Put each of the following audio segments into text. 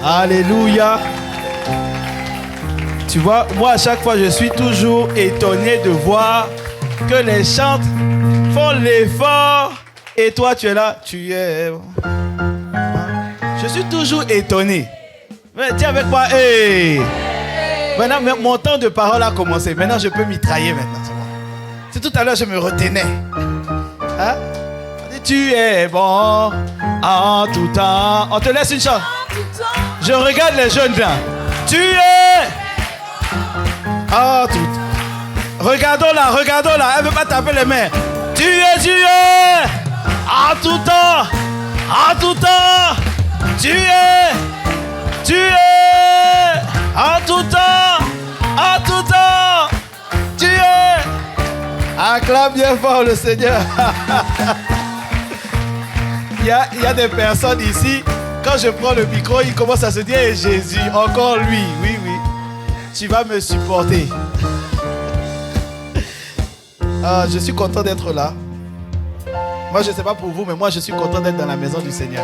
Alléluia. Tu vois, moi à chaque fois je suis toujours étonné de voir que les chantes font l'effort et toi tu es là, tu es... Je suis toujours étonné. Mais dis avec moi, hey. Maintenant mon temps de parole a commencé. Maintenant je peux mitrailler maintenant. C'est tout à l'heure je me retenais. Hein? Tu es bon en tout temps. On te laisse une chance. Je regarde les jeunes là. Tu es en tout temps. Regardons-la. Elle ne veut pas taper les mains. Tu es en tout temps. En tout temps. Tu es en tout temps. En tout temps. Tu es. Acclame bien fort le Seigneur. Il y a des personnes ici, quand je prends le micro, ils commencent à se dire hey, Jésus, encore lui, oui, tu vas me supporter. Je suis content d'être là. Moi, je ne sais pas pour vous, mais moi, je suis content d'être dans la maison du Seigneur.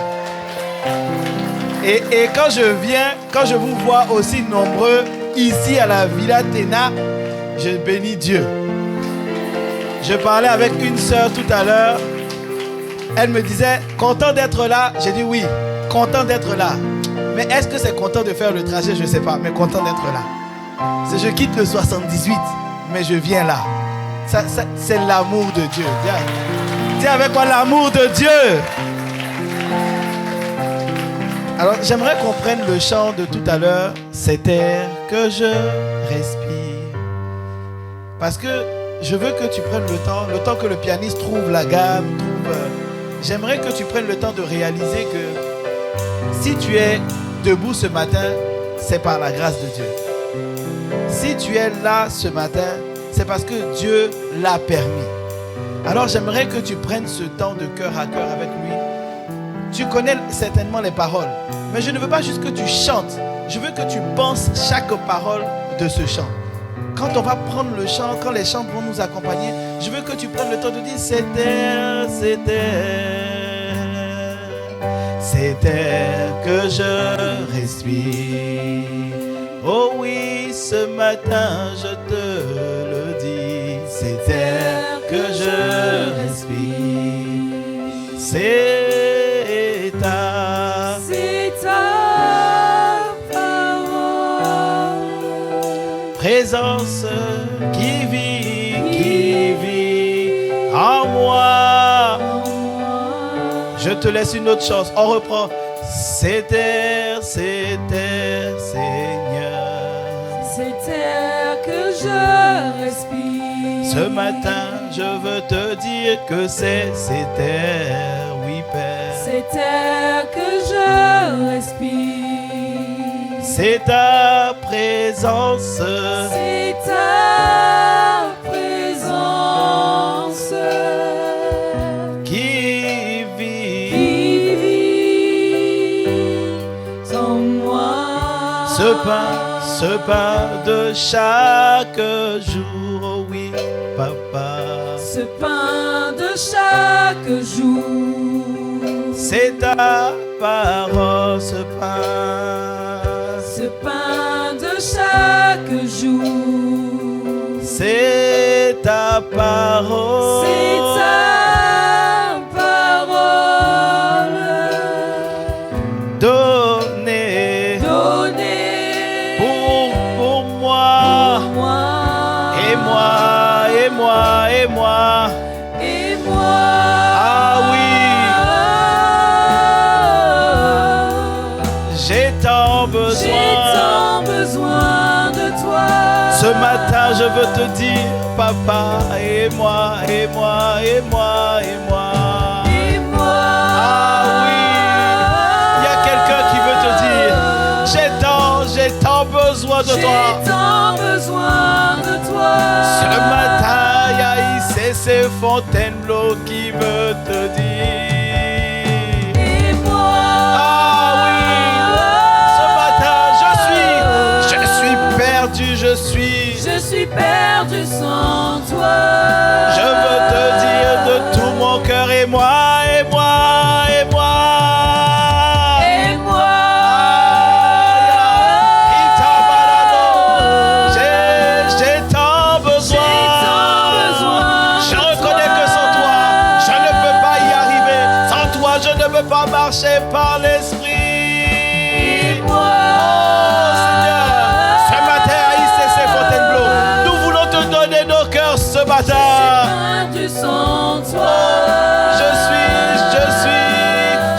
Et quand je vous vois aussi nombreux ici à la Villa Tena, je bénis Dieu. Je parlais avec une sœur tout à l'heure. Elle me disait, content d'être là. J'ai dit oui, content d'être là. Mais est-ce que c'est content de faire le trajet? Je ne sais pas, mais content d'être là. Je quitte le 78, mais je viens là. C'est l'amour de Dieu. Dis avec moi l'amour de Dieu. Alors j'aimerais qu'on prenne le chant de tout à l'heure. Cet air que je respire. Parce que je veux que tu prennes le temps que le pianiste trouve la gamme, j'aimerais que tu prennes le temps de réaliser que si tu es debout ce matin, c'est par la grâce de Dieu. Si tu es là ce matin, c'est parce que Dieu l'a permis. Alors j'aimerais que tu prennes ce temps de cœur à cœur avec lui. Tu connais certainement les paroles, mais je ne veux pas juste que tu chantes. Je veux que tu penses chaque parole de ce chant. Quand on va prendre le chant, quand les chants vont nous accompagner, je veux que tu prennes le temps de dire cet air que je respire. Oh oui, ce matin je te le dis, cet air que je respire, c'est ta présence qui vit en moi. Je te laisse une autre chose. On reprend. Cet air, Seigneur. Cet air que je respire. Ce matin, je veux te dire que c'est cet air, oui Père. Cet air que je respire. C'est ta présence. C'est ta présence qui vit en moi. Ce pain de chaque jour, oh oui, Papa. Ce pain de chaque jour. C'est ta parole, ce pain. Ce pain de chaque jour. C'est ta parole. C'est ta parole. Donnez pour moi. Et moi. Et moi. Ah oui. J'ai tant besoin de toi. Ce matin, je veux te dire, Papa, et moi. Ah oui. Il y a quelqu'un qui veut te dire, j'ai tant besoin de toi. J'ai tant besoin de toi. Ce matin, il y a ici ces Fontainebleau qui veut te dire. Je suis perdu sans toi. Je veux te dire de tout mon cœur et moi. marcher par l'Esprit. Moi. Oh Seigneur, ce matin à ICC Fontainebleau, nous voulons te donner nos cœurs ce matin. Du sang, toi.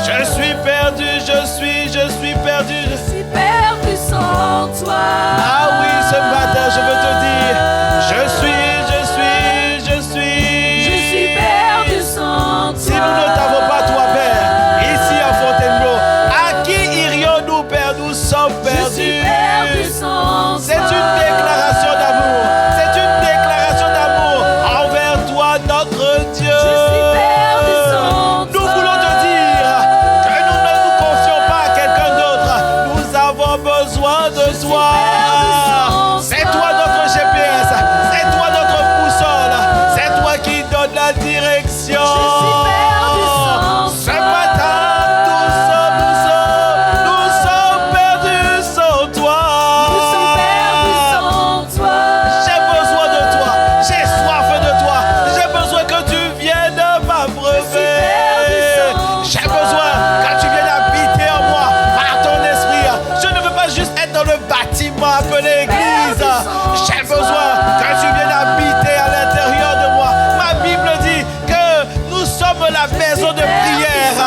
Je suis perdu, je suis perdu. Je suis perdu sans toi. Ah oui, ce matin, je veux te dire, je suis. Je suis perdu sans toi. Si nous ne t'avons pas, toi, Père, ici à Fontainebleau, à qui irions-nous, Père? Nous sommes Je suis perdus. perdu sans C'est toi. une déclaration d'amour. C'est une déclaration d'amour envers toi, notre Dieu. Je suis perdu sans Nous toi. voulons te dire que nous ne nous confions pas à quelqu'un d'autre. Nous avons besoin de toi. C'est toi notre GPS. C'est toi notre boussole. C'est toi qui donne la direction. Je suis perdu sans Ce toi. matin, nous sommes perdus sans toi. Nous sommes perdus sans toi. J'ai besoin de toi, j'ai soif de toi, j'ai besoin que tu viennes m'abreuver. J'ai besoin que tu viennes habiter en moi par ton esprit. Je ne veux pas juste être dans le bâtiment appelé église. J'ai besoin que tu viennes habiter à l'intérieur de moi. Ma Bible dit que nous sommes la maison de prière.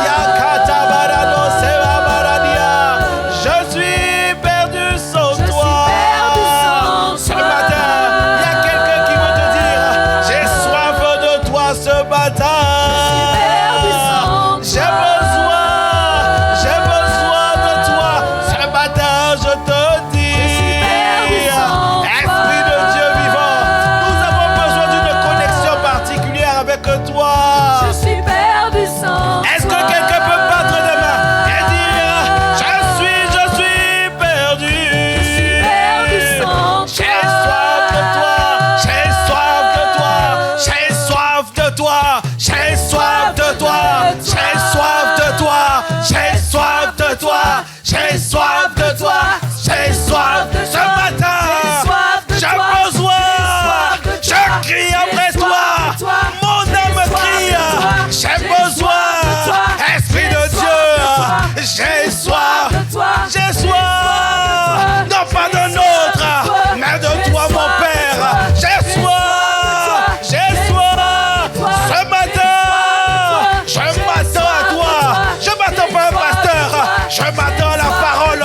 Ayakatabarano sevabaradia. Je suis perdu sans Je suis toi. perdu sans Ce toi. matin, il y a quelqu'un qui veut te dire, j'ai soif de toi ce matin. perdu sans J'ai besoin de toi. Ce matin, je te dis, perdu sans toi. Esprit de Dieu vivant, nous avons besoin d'une connexion particulière avec toi. Je suis perdu sans Est-ce que toi. quelqu'un peut battre des mains et dire, je suis perdu. Je suis perdu sans toi. J'ai soif de toi, j'ai soif de toi, j'ai soif de toi, j'ai soif de toi, j'ai soif de toi, j'ai soif de toi, j'ai soif de toi, j'ai soif de ce matin. J'ai besoin, je crie après toi, mon âme crie, j'ai besoin, Esprit de Dieu, j'ai soif, non pas d'un autre, mais de toi mon Père, j'ai soif, ce matin, je m'attends à toi, je m'attends pas à un pasteur, je m'attends à la parole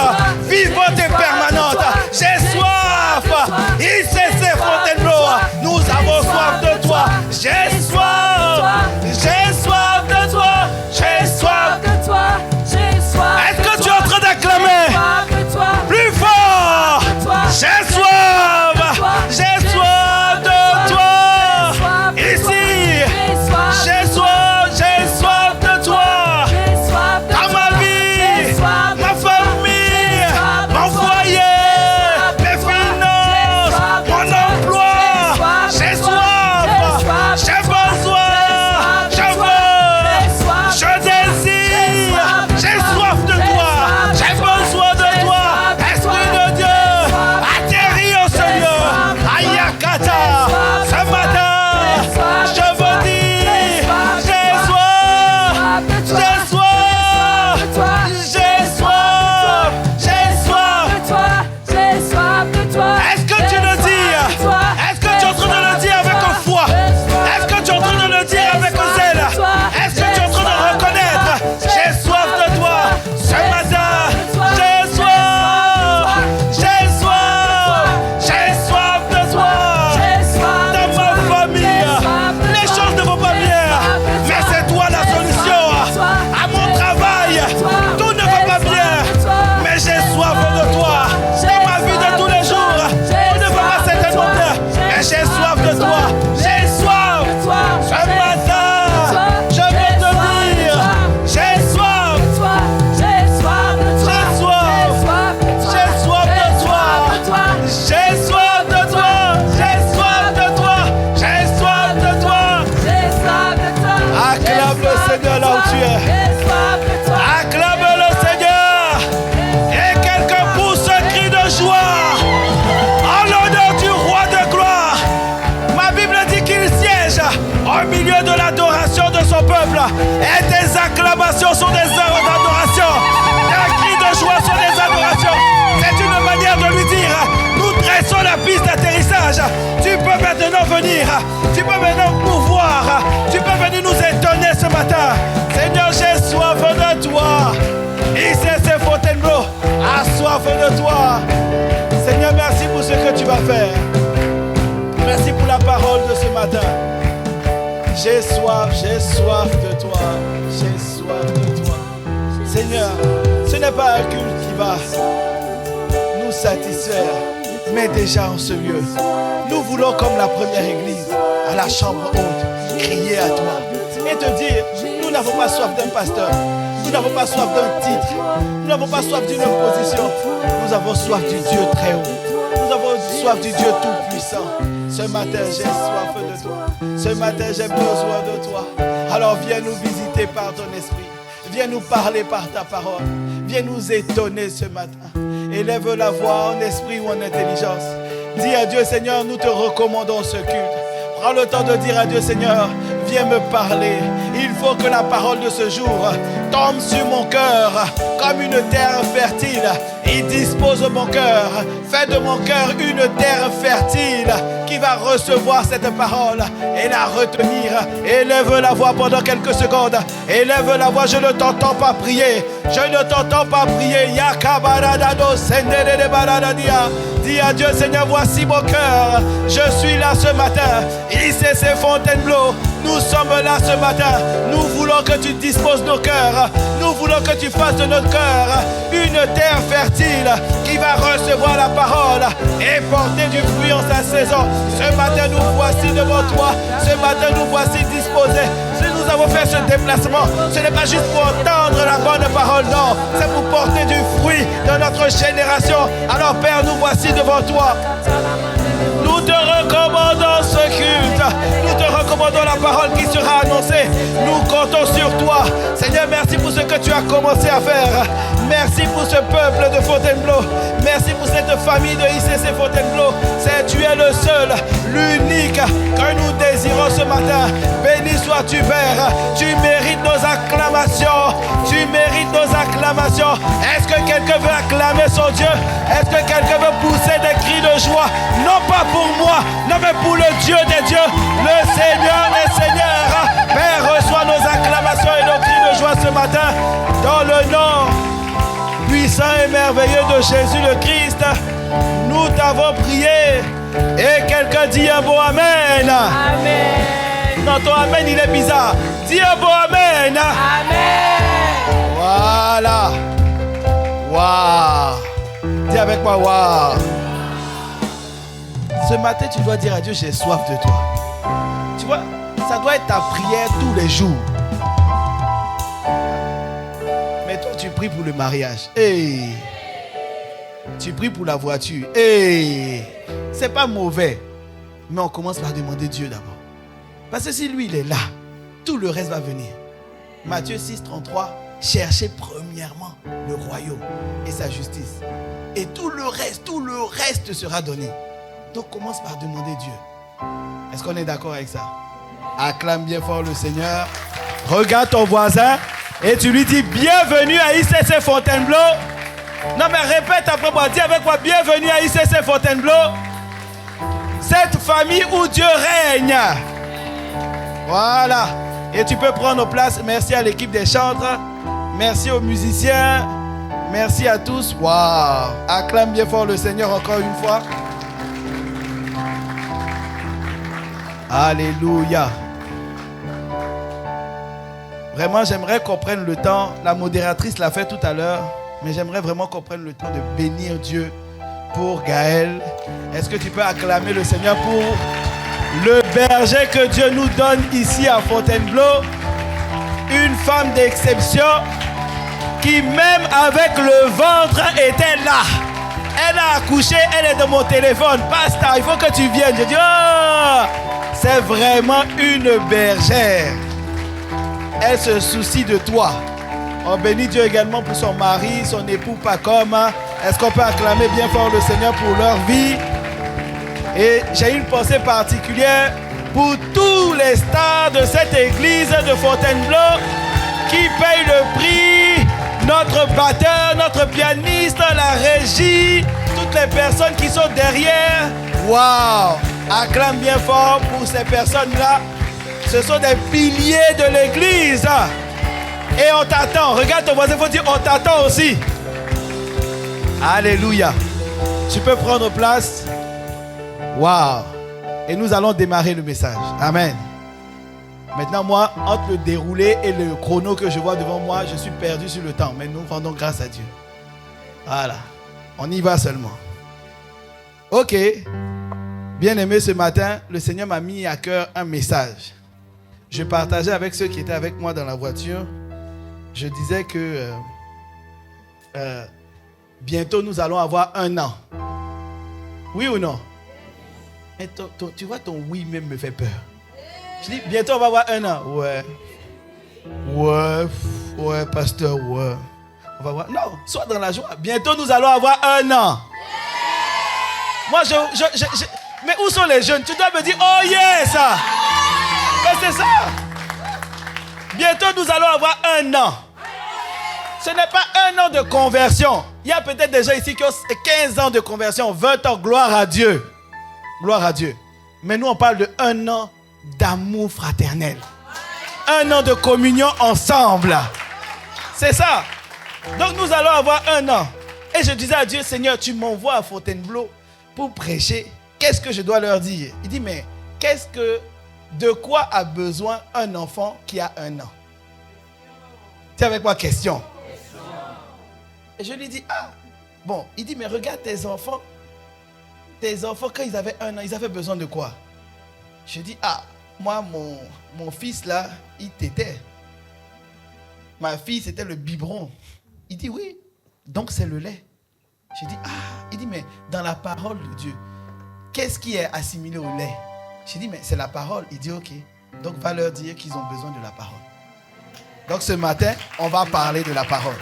soif de toi. Seigneur, merci pour ce que tu vas faire. Merci pour la parole de ce matin. J'ai soif de toi. J'ai soif de toi. Seigneur, ce n'est pas un culte qui va nous satisfaire, mais déjà en ce lieu, nous voulons, comme la première église, à la chambre haute, crier à toi et te dire, nous n'avons pas soif d'un pasteur, nous n'avons pas soif d'un titre, nous n'avons pas soif d'une position, nous avons soif du Dieu très haut, nous avons soif du Dieu tout-puissant. Ce matin, j'ai soif de toi. Ce matin, j'ai besoin de toi. Alors viens nous visiter par ton esprit. Viens nous parler par ta parole. Viens nous étonner ce matin. Élève la voix en esprit ou en intelligence. Dis à Dieu, Seigneur, nous te recommandons ce culte. Prends le temps de dire à Dieu, Seigneur, viens me parler. Il faut que la parole de ce jour tombe sur mon cœur comme une terre fertile. Il dispose mon cœur. Fais de mon cœur une terre fertile qui va recevoir cette parole et la retenir. Élève la voix pendant quelques secondes. Élève la voix, je ne t'entends pas prier. Je ne t'entends pas prier. Dis à Dieu, Seigneur, voici mon cœur. Je suis là ce matin. ICC Fontainebleau, nous sommes là ce matin. Nous voulons que tu disposes nos cœurs. Nous voulons que tu fasses de notre cœur une terre fertile qui va recevoir la parole et porter du fruit en sa saison. Ce matin, nous voici devant toi. Ce matin, nous voici disposés. Si nous avons fait ce déplacement, ce n'est pas juste pour entendre la bonne parole, non. C'est pour porter du fruit dans notre génération. Alors, Père, nous voici devant toi. Nous te recommandons ce culte. Nous te recommandons la parole qui sera annoncée. Nous comptons sur toi. Seigneur, merci pour ce que tu as commencé à faire. Merci pour ce peuple de Fontainebleau. Merci pour cette famille de ICC Fontainebleau. Tu es le seul, l'unique que nous désirons ce matin. Béni sois-tu, Père. Tu mérites nos acclamations. Tu mérites nos acclamations. Est-ce que quelqu'un veut acclamer son Dieu? Est-ce que quelqu'un veut pousser des cris de joie? Non pas pour moi, non mais pour le Dieu des dieux, le Seigneur des seigneurs. Père, reçois nos acclamations et nos cris de joie ce matin. Dans le nom puissant et merveilleux de Jésus le Christ, nous t'avons prié. Et quelqu'un dit un beau Amen. Amen. Non, ton Amen, il est bizarre. Dis un beau Amen. Amen. Voilà. Waouh. Dis avec moi, waouh. Ce matin, tu dois dire à Dieu, j'ai soif de toi. Tu vois, ça doit être ta prière tous les jours. Mais toi, tu pries pour le mariage. Hey. Tu pries pour la voiture. Hey. C'est pas mauvais. Mais on commence par demander Dieu d'abord. Parce que si lui, il est là, tout le reste va venir. Matthieu 6, 33. Cherchez premièrement le royaume et sa justice. Et tout le reste sera donné. Donc commence par demander Dieu. Est-ce qu'on est d'accord avec ça? Acclame bien fort le Seigneur. Regarde ton voisin et tu lui dis bienvenue à ICC Fontainebleau. Non mais répète après moi, dis avec moi bienvenue à ICC Fontainebleau. Cette famille où Dieu règne. Voilà. Et tu peux prendre place. Merci à l'équipe des chantres. Merci aux musiciens. Merci à tous. Waouh. Acclame bien fort le Seigneur encore une fois. Alléluia. Vraiment, j'aimerais qu'on prenne le temps. La modératrice l'a fait tout à l'heure. Mais j'aimerais vraiment qu'on prenne le temps de bénir Dieu pour Gaël. Est-ce que tu peux acclamer le Seigneur pour le berger que Dieu nous donne ici à Fontainebleau? Une femme d'exception qui même avec le ventre était là. Elle a accouché, elle est dans mon téléphone. Pasteur, il faut que tu viennes. Je dis, oh, c'est vraiment une bergère. Elle se soucie de toi. On bénit Dieu également pour son mari, son époux Pacom. Est-ce qu'on peut acclamer bien fort le Seigneur pour leur vie? Et j'ai une pensée particulière pour tous les stars de cette église de Fontainebleau qui payent le prix, notre batteur, notre pianiste, la régie, toutes les personnes qui sont derrière. Waouh! Acclame bien fort pour ces personnes-là. Ce sont des piliers de l'église. Et on t'attend. Regarde ton voisin, il faut dire on t'attend aussi. Alléluia. Tu peux prendre place. Waouh. Et nous allons démarrer le message. Amen. Maintenant, moi, entre le déroulé et le chrono que je vois devant moi, je suis perdu sur le temps. Mais nous rendons grâce à Dieu. Voilà. On y va seulement. Ok. Bien-aimé, ce matin, le Seigneur m'a mis à cœur un message. Je partageais avec ceux qui étaient avec moi dans la voiture. Je disais que bientôt nous allons avoir 1 an. Oui ou non? Et tu vois, ton oui même me fait peur. Je dis, bientôt on va avoir 1 an. Ouais, pasteur, ouais. On va voir. Non, sois dans la joie. Bientôt nous allons avoir 1 an. Moi, mais où sont les jeunes? Tu dois me dire, oh yes! Mais c'est ça. Bientôt nous allons avoir 1 an. Ce n'est pas 1 an de conversion. Il y a peut-être des gens ici qui ont 15 ans de conversion, 20 ans, gloire à Dieu. Gloire à Dieu. Mais nous on parle de 1 an d'amour fraternel. 1 an de communion ensemble. C'est ça. Donc nous allons avoir 1 an. Et je disais à Dieu, Seigneur, tu m'envoies à Fontainebleau pour prêcher. Qu'est-ce que je dois leur dire? Il dit, mais de quoi a besoin un enfant qui a 1 an? C'est avec moi question. Et je lui dis, bon, il dit, mais regarde tes enfants. Tes enfants, quand ils avaient 1 an, ils avaient besoin de quoi? Je dis, moi, mon fils là, il tétait. Ma fille, c'était le biberon. Il dit, oui, donc c'est le lait. Je dis, il dit, mais dans la parole de Dieu, qu'est-ce qui est assimilé au lait? Je dis, mais c'est la parole. Il dit, ok, donc va leur dire qu'ils ont besoin de la parole. Donc ce matin, on va parler de la parole.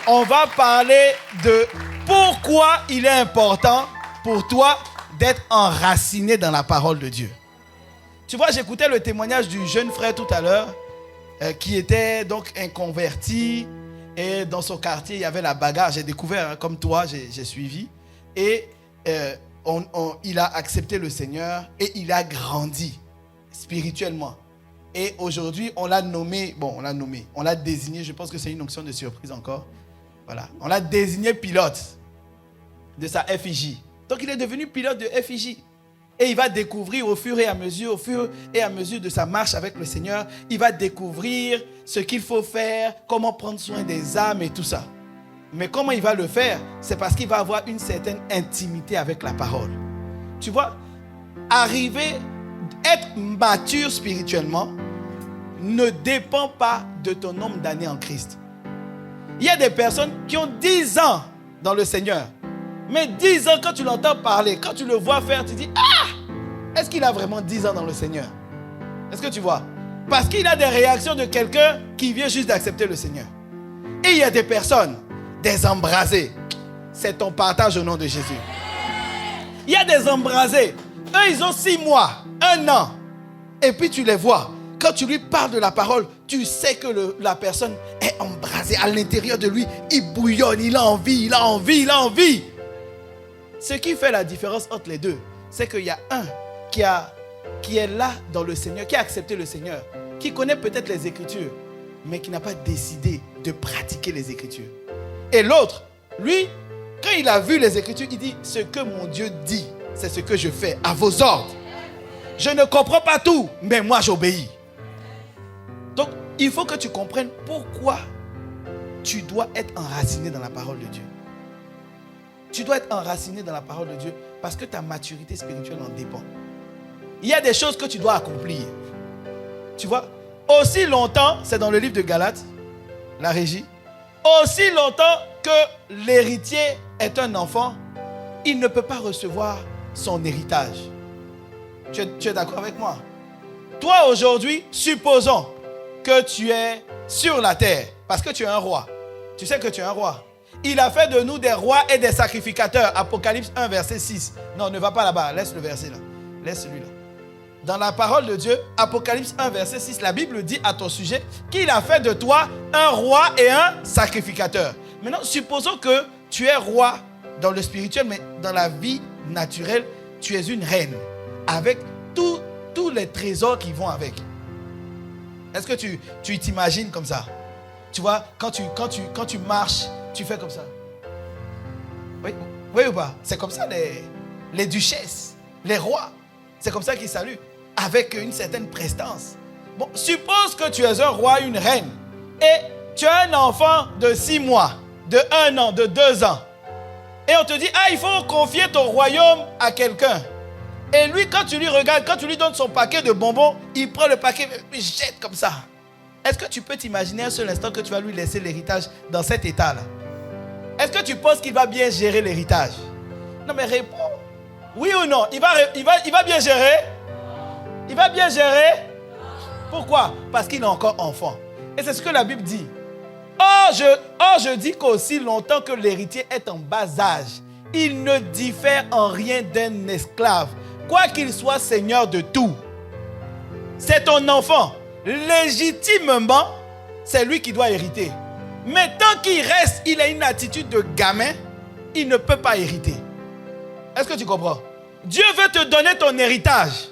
On va parler de pourquoi il est important pour toi d'être enraciné dans la parole de Dieu. Tu vois, j'écoutais le témoignage du jeune frère tout à l'heure qui était donc inconverti et dans son quartier, il y avait la bagarre. J'ai découvert, comme toi, j'ai suivi. Et il a accepté le Seigneur et il a grandi spirituellement. Et aujourd'hui, on l'a désigné, je pense que c'est une onction de surprise encore. Voilà, on l'a désigné pilote de sa FIJ. Donc il est devenu pilote de FIJ. Et il va découvrir au fur et à mesure de sa marche avec le Seigneur, il va découvrir ce qu'il faut faire, comment prendre soin des âmes et tout ça. Mais comment il va le faire? C'est parce qu'il va avoir une certaine intimité avec la parole. Tu vois, être mature spirituellement ne dépend pas de ton nombre d'années en Christ. Il y a des personnes qui ont 10 ans dans le Seigneur. Mais 10 ans, quand tu l'entends parler, quand tu le vois faire, tu dis, est-ce qu'il a vraiment 10 ans dans le Seigneur? Est-ce que tu vois? Parce qu'il a des réactions de quelqu'un qui vient juste d'accepter le Seigneur. Et il y a des personnes, des embrasés. C'est ton partage au nom de Jésus. Il y a des embrasés. Eux, ils ont 6 mois, 1 an. Et puis tu les vois. Quand tu lui parles de la parole, tu sais que la personne est embrasée à l'intérieur de lui. Il bouillonne, il a envie. Ce qui fait la différence entre les deux, c'est qu'il y a un qui est là dans le Seigneur, qui a accepté le Seigneur, qui connaît peut-être les Écritures, mais qui n'a pas décidé de pratiquer les Écritures. Et l'autre, lui, quand il a vu les Écritures, il dit, ce que mon Dieu dit, c'est ce que je fais à vos ordres. Je ne comprends pas tout, mais moi j'obéis. Donc, il faut que tu comprennes pourquoi tu dois être enraciné dans la parole de Dieu. Tu dois être enraciné dans la parole de Dieu parce que ta maturité spirituelle en dépend. Il y a des choses que tu dois accomplir. Tu vois, aussi longtemps, c'est dans le livre de Galates, la régie, aussi longtemps que l'héritier est un enfant, il ne peut pas recevoir son héritage. Tu es d'accord avec moi? Toi aujourd'hui, supposons que tu es sur la terre parce que tu es un roi. Tu sais que tu es un roi. Il a fait de nous des rois et des sacrificateurs. Apocalypse 1, verset 6. Non, ne va pas là-bas. Laisse le verset là. Laisse celui-là. Dans la parole de Dieu, Apocalypse 1, verset 6, la Bible dit à ton sujet qu'il a fait de toi un roi et un sacrificateur. Maintenant, supposons que tu es roi dans le spirituel, mais dans la vie naturelle, tu es une reine avec tous les trésors qui vont avec. Est-ce que tu t'imagines comme ça? Tu vois, quand tu marches, tu fais comme ça. Oui, oui ou pas? C'est comme ça les duchesses, les rois. C'est comme ça qu'ils saluent, avec une certaine prestance. Bon, suppose que tu es un roi, une reine, et tu as un enfant de 6 mois, de 1 an, de 2 ans. Et on te dit, il faut confier ton royaume à quelqu'un. Et lui, quand tu lui regardes, quand tu lui donnes son paquet de bonbons, il prend le paquet et jette comme ça. Est-ce que tu peux t'imaginer un seul instant que tu vas lui laisser l'héritage dans cet état-là? Est-ce que tu penses qu'il va bien gérer l'héritage? Non, mais réponds. Oui ou non? Il va bien gérer? Il va bien gérer? Pourquoi? Parce qu'il est encore enfant. Et c'est ce que la Bible dit. Or, je dis qu'aussi longtemps que l'héritier est en bas âge, il ne diffère en rien d'un esclave, quoi qu'il soit seigneur de tout. C'est ton enfant. Légitimement, c'est lui qui doit hériter. Mais tant qu'il reste, il a une attitude de gamin, il ne peut pas hériter. Est-ce que tu comprends? Dieu veut te donner ton héritage.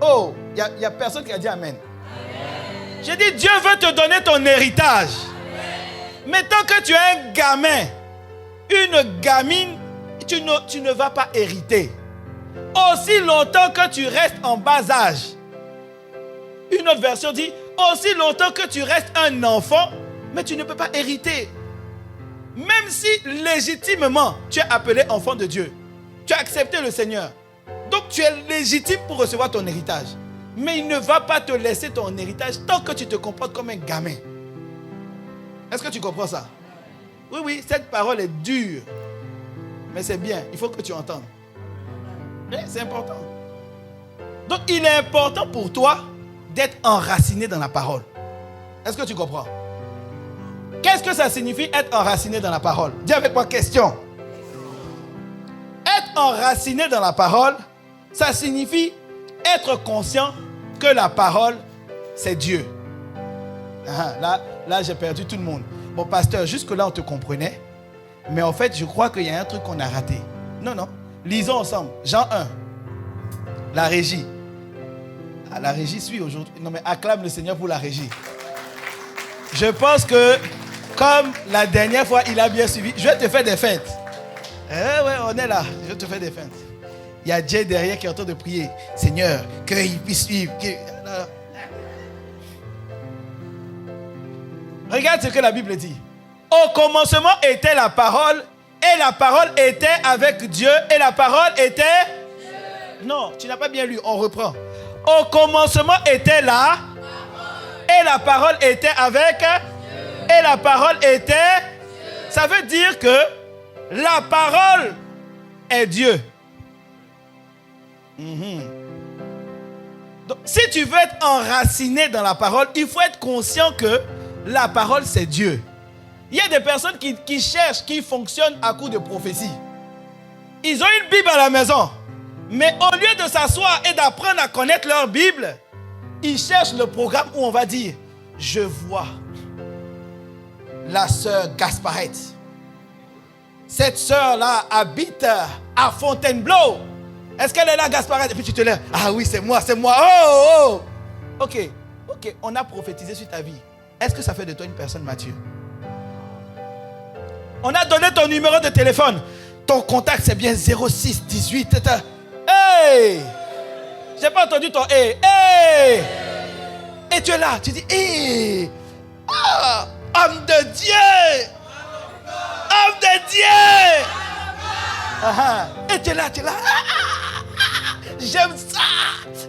Oh, il n'y a personne qui a dit Amen. J'ai dit, Dieu veut te donner ton héritage. Mais tant que tu es un gamin, une gamine, tu ne vas pas hériter. Aussi longtemps que tu restes en bas âge. Une autre version dit, aussi longtemps que tu restes un enfant, mais tu ne peux pas hériter. Même si légitimement tu es appelé enfant de Dieu, tu as accepté le Seigneur, donc tu es légitime pour recevoir ton héritage. Mais il ne va pas te laisser ton héritage tant que tu te comportes comme un gamin. Est-ce que tu comprends ça? Oui, oui, cette parole est dure. Mais c'est bien, il faut que tu entendes. C'est important. Donc il est important pour toi d'être enraciné dans la parole. Est-ce que tu comprends? Qu'est-ce que ça signifie être enraciné dans la parole? Dis avec moi, question. Être enraciné dans la parole, ça signifie être conscient que la parole, c'est Dieu. Là, j'ai perdu tout le monde. Bon, pasteur, jusque-là, on te comprenait. Mais en fait, je crois qu'il y a un truc qu'on a raté. Non. Lisons ensemble. Jean 1. La régie. La régie suit aujourd'hui. Non, mais acclame le Seigneur pour la régie. Je pense que, comme la dernière fois, il a bien suivi. Je vais te faire des fêtes. Ouais, on est là. Je vais te faire des fêtes. Il y a Jay derrière qui est en train de prier. Seigneur, qu'il puisse suivre. Regarde ce que la Bible dit. Au commencement était la parole, et la parole était avec Dieu, et la parole était... Dieu. Non, tu n'as pas bien lu, on reprend. Au commencement était la parole, et la parole était avec Dieu, et la parole était Dieu. Ça veut dire que la parole est Dieu. Donc, si tu veux être enraciné dans la parole, il faut être conscient que la parole, c'est Dieu. Il y a des personnes qui cherchent, qui fonctionnent à coup de prophétie. Ils ont une Bible à la maison. Mais au lieu de s'asseoir et d'apprendre à connaître leur Bible, ils cherchent le programme où on va dire, je vois la sœur Gasparette. Cette sœur-là habite à Fontainebleau. Est-ce qu'elle est là, Gasparette? Et puis tu te lèves. Ah oui, c'est moi. Oh. Ok, on a prophétisé sur ta vie. Est-ce que ça fait de toi une personne mature? On a donné ton numéro de téléphone. Ton contact, c'est bien 06 18. Hey! J'ai pas entendu ton hey. Hey! Et tu es là, tu dis hey! Ah! Homme de Dieu! Homme de Dieu! Et tu es là. J'aime ça!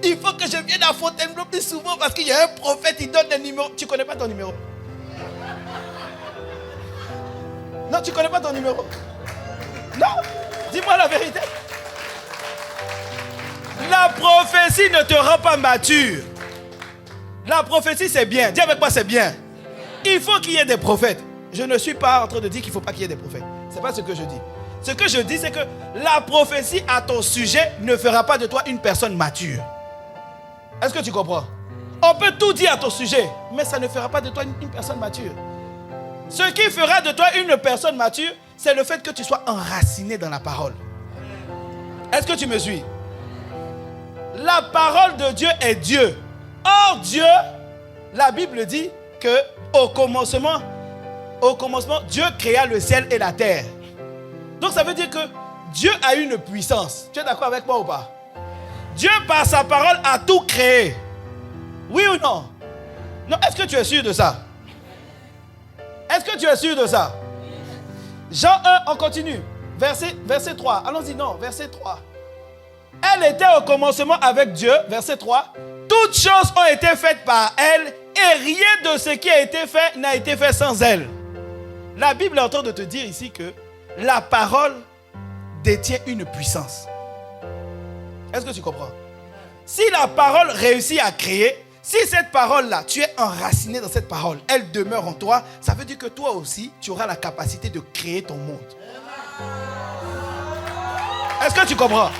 Il faut que je vienne à Fontainebleau plus souvent parce qu'il y a un prophète, il donne des numéros. Tu connais pas ton numéro? Non, tu connais pas ton numéro? Non! Dis-moi la vérité. La prophétie ne te rend pas mature. La prophétie, c'est bien. Dis avec moi, c'est bien. Il faut qu'il y ait des prophètes. Je ne suis pas en train de dire qu'il ne faut pas qu'il y ait des prophètes. Ce n'est pas ce que je dis. Ce que je dis, c'est que la prophétie à ton sujet ne fera pas de toi une personne mature. Est-ce que tu comprends? On peut tout dire à ton sujet, mais ça ne fera pas de toi une personne mature. Ce qui fera de toi une personne mature, c'est le fait que tu sois enraciné dans la parole. Est-ce que tu me suis? La parole de Dieu est Dieu. Or Dieu, la Bible dit que au commencement, Dieu créa le ciel et la terre. Donc ça veut dire que Dieu a une puissance. Tu es d'accord avec moi ou pas? Dieu par sa parole a tout créé. Oui ou non? Non, est-ce que tu es sûr de ça? Est-ce que tu es sûr de ça? Jean 1, on continue. Verset 3. Allons-y, non, verset 3. Elle était au commencement avec Dieu, verset 3. Toutes choses ont été faites par elle et rien de ce qui a été fait n'a été fait sans elle. La Bible est en train de te dire ici que la parole détient une puissance. Est-ce que tu comprends? Si la parole réussit à créer, si cette parole-là, tu es enraciné dans cette parole, elle demeure en toi, ça veut dire que toi aussi, tu auras la capacité de créer ton monde. Est-ce que tu comprends?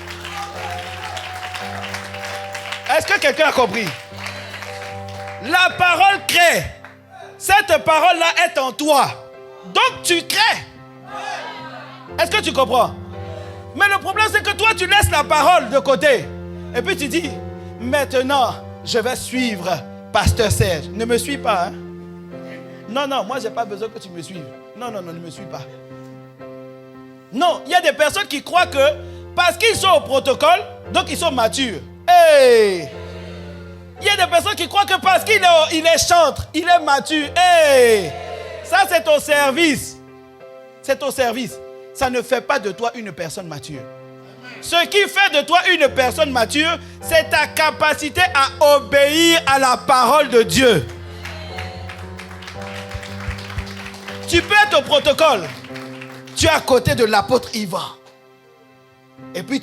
Est-ce que quelqu'un a compris? La parole crée. Cette parole-là est en toi. Donc tu crées. Est-ce que tu comprends? Mais le problème, c'est que toi, tu laisses la parole de côté. Et puis tu dis, maintenant, je vais suivre Pasteur Serge. Ne me suis pas. Hein? Non, moi, je n'ai pas besoin que tu me suives. Non, ne me suis pas. Non, il y a des personnes qui croient que parce qu'ils sont au protocole, donc ils sont matures. Hey! Il y a des personnes qui croient que parce qu'il est chantre, il est mature. Hey! Ça, c'est au service. C'est au service. Ça ne fait pas de toi une personne mature. Ce qui fait de toi une personne mature, c'est ta capacité à obéir à la parole de Dieu. Tu peux être au protocole. Tu es à côté de l'apôtre Ivan. Et puis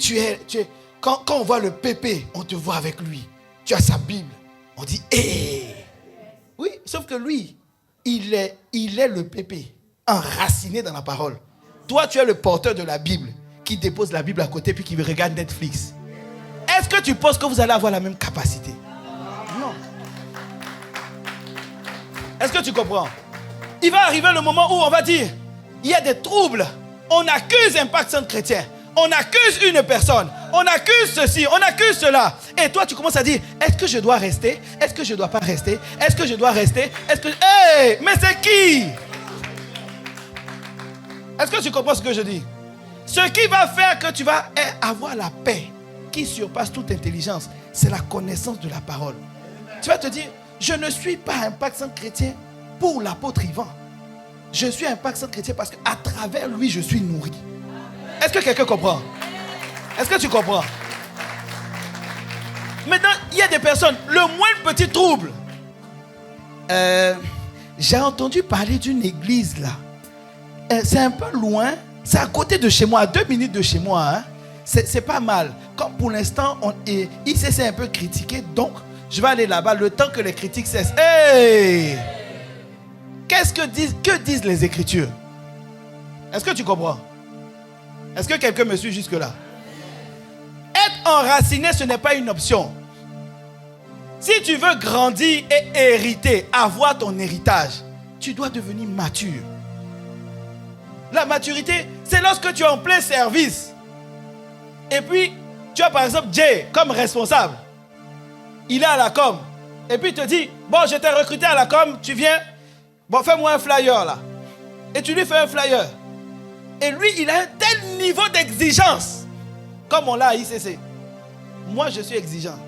quand on voit le pépé, on te voit avec lui. Tu as sa Bible. On dit, hé! Oui, sauf que lui, il est le pépé, enraciné dans la parole. Toi, tu es le porteur de la Bible, qui dépose la Bible à côté puis qui regarde Netflix. Est-ce que tu penses que vous allez avoir la même capacité? Non. Est-ce que tu comprends? Il va arriver le moment où on va dire, il y a des troubles. On accuse Impact Centre Chrétien. On accuse une personne. On accuse ceci, on accuse cela. Et toi, tu commences à dire, est-ce que je dois rester? Est-ce que je ne dois pas rester? Est-ce que je dois rester? Est-ce que... Hey, mais c'est qui? Est-ce que tu comprends ce que je dis? Ce qui va faire que tu vas avoir la paix qui surpasse toute intelligence, c'est la connaissance de la parole. Tu vas te dire, je ne suis pas Impact Centre Chrétien pour l'apôtre Ivan. Je suis Impact Centre Chrétien parce qu'à travers lui, je suis nourri. Est-ce que quelqu'un comprend? Est-ce que tu comprends? Maintenant, il y a des personnes, le moindre petit trouble. J'ai entendu parler d'une église là. C'est un peu loin. C'est à côté de chez moi, à 2 minutes de chez moi. Hein. C'est pas mal. Comme pour l'instant, ICC est un peu critiqué. Donc, je vais aller là-bas le temps que les critiques cessent. Hey! Que disent les Écritures? Est-ce que tu comprends? Est-ce que quelqu'un me suit jusque-là? Être enraciné, ce n'est pas une option. Si tu veux grandir et hériter, avoir ton héritage, tu dois devenir mature. La maturité, c'est lorsque tu es en plein service. Et puis, tu as par exemple Jay comme responsable. Il est à la com. Et puis il te dit, bon, je t'ai recruté à la com, tu viens, bon, fais-moi un flyer là. Et tu lui fais un flyer. Et lui, il a un tel niveau d'exigence, comme on l'a à ICC. Moi, je suis exigeant.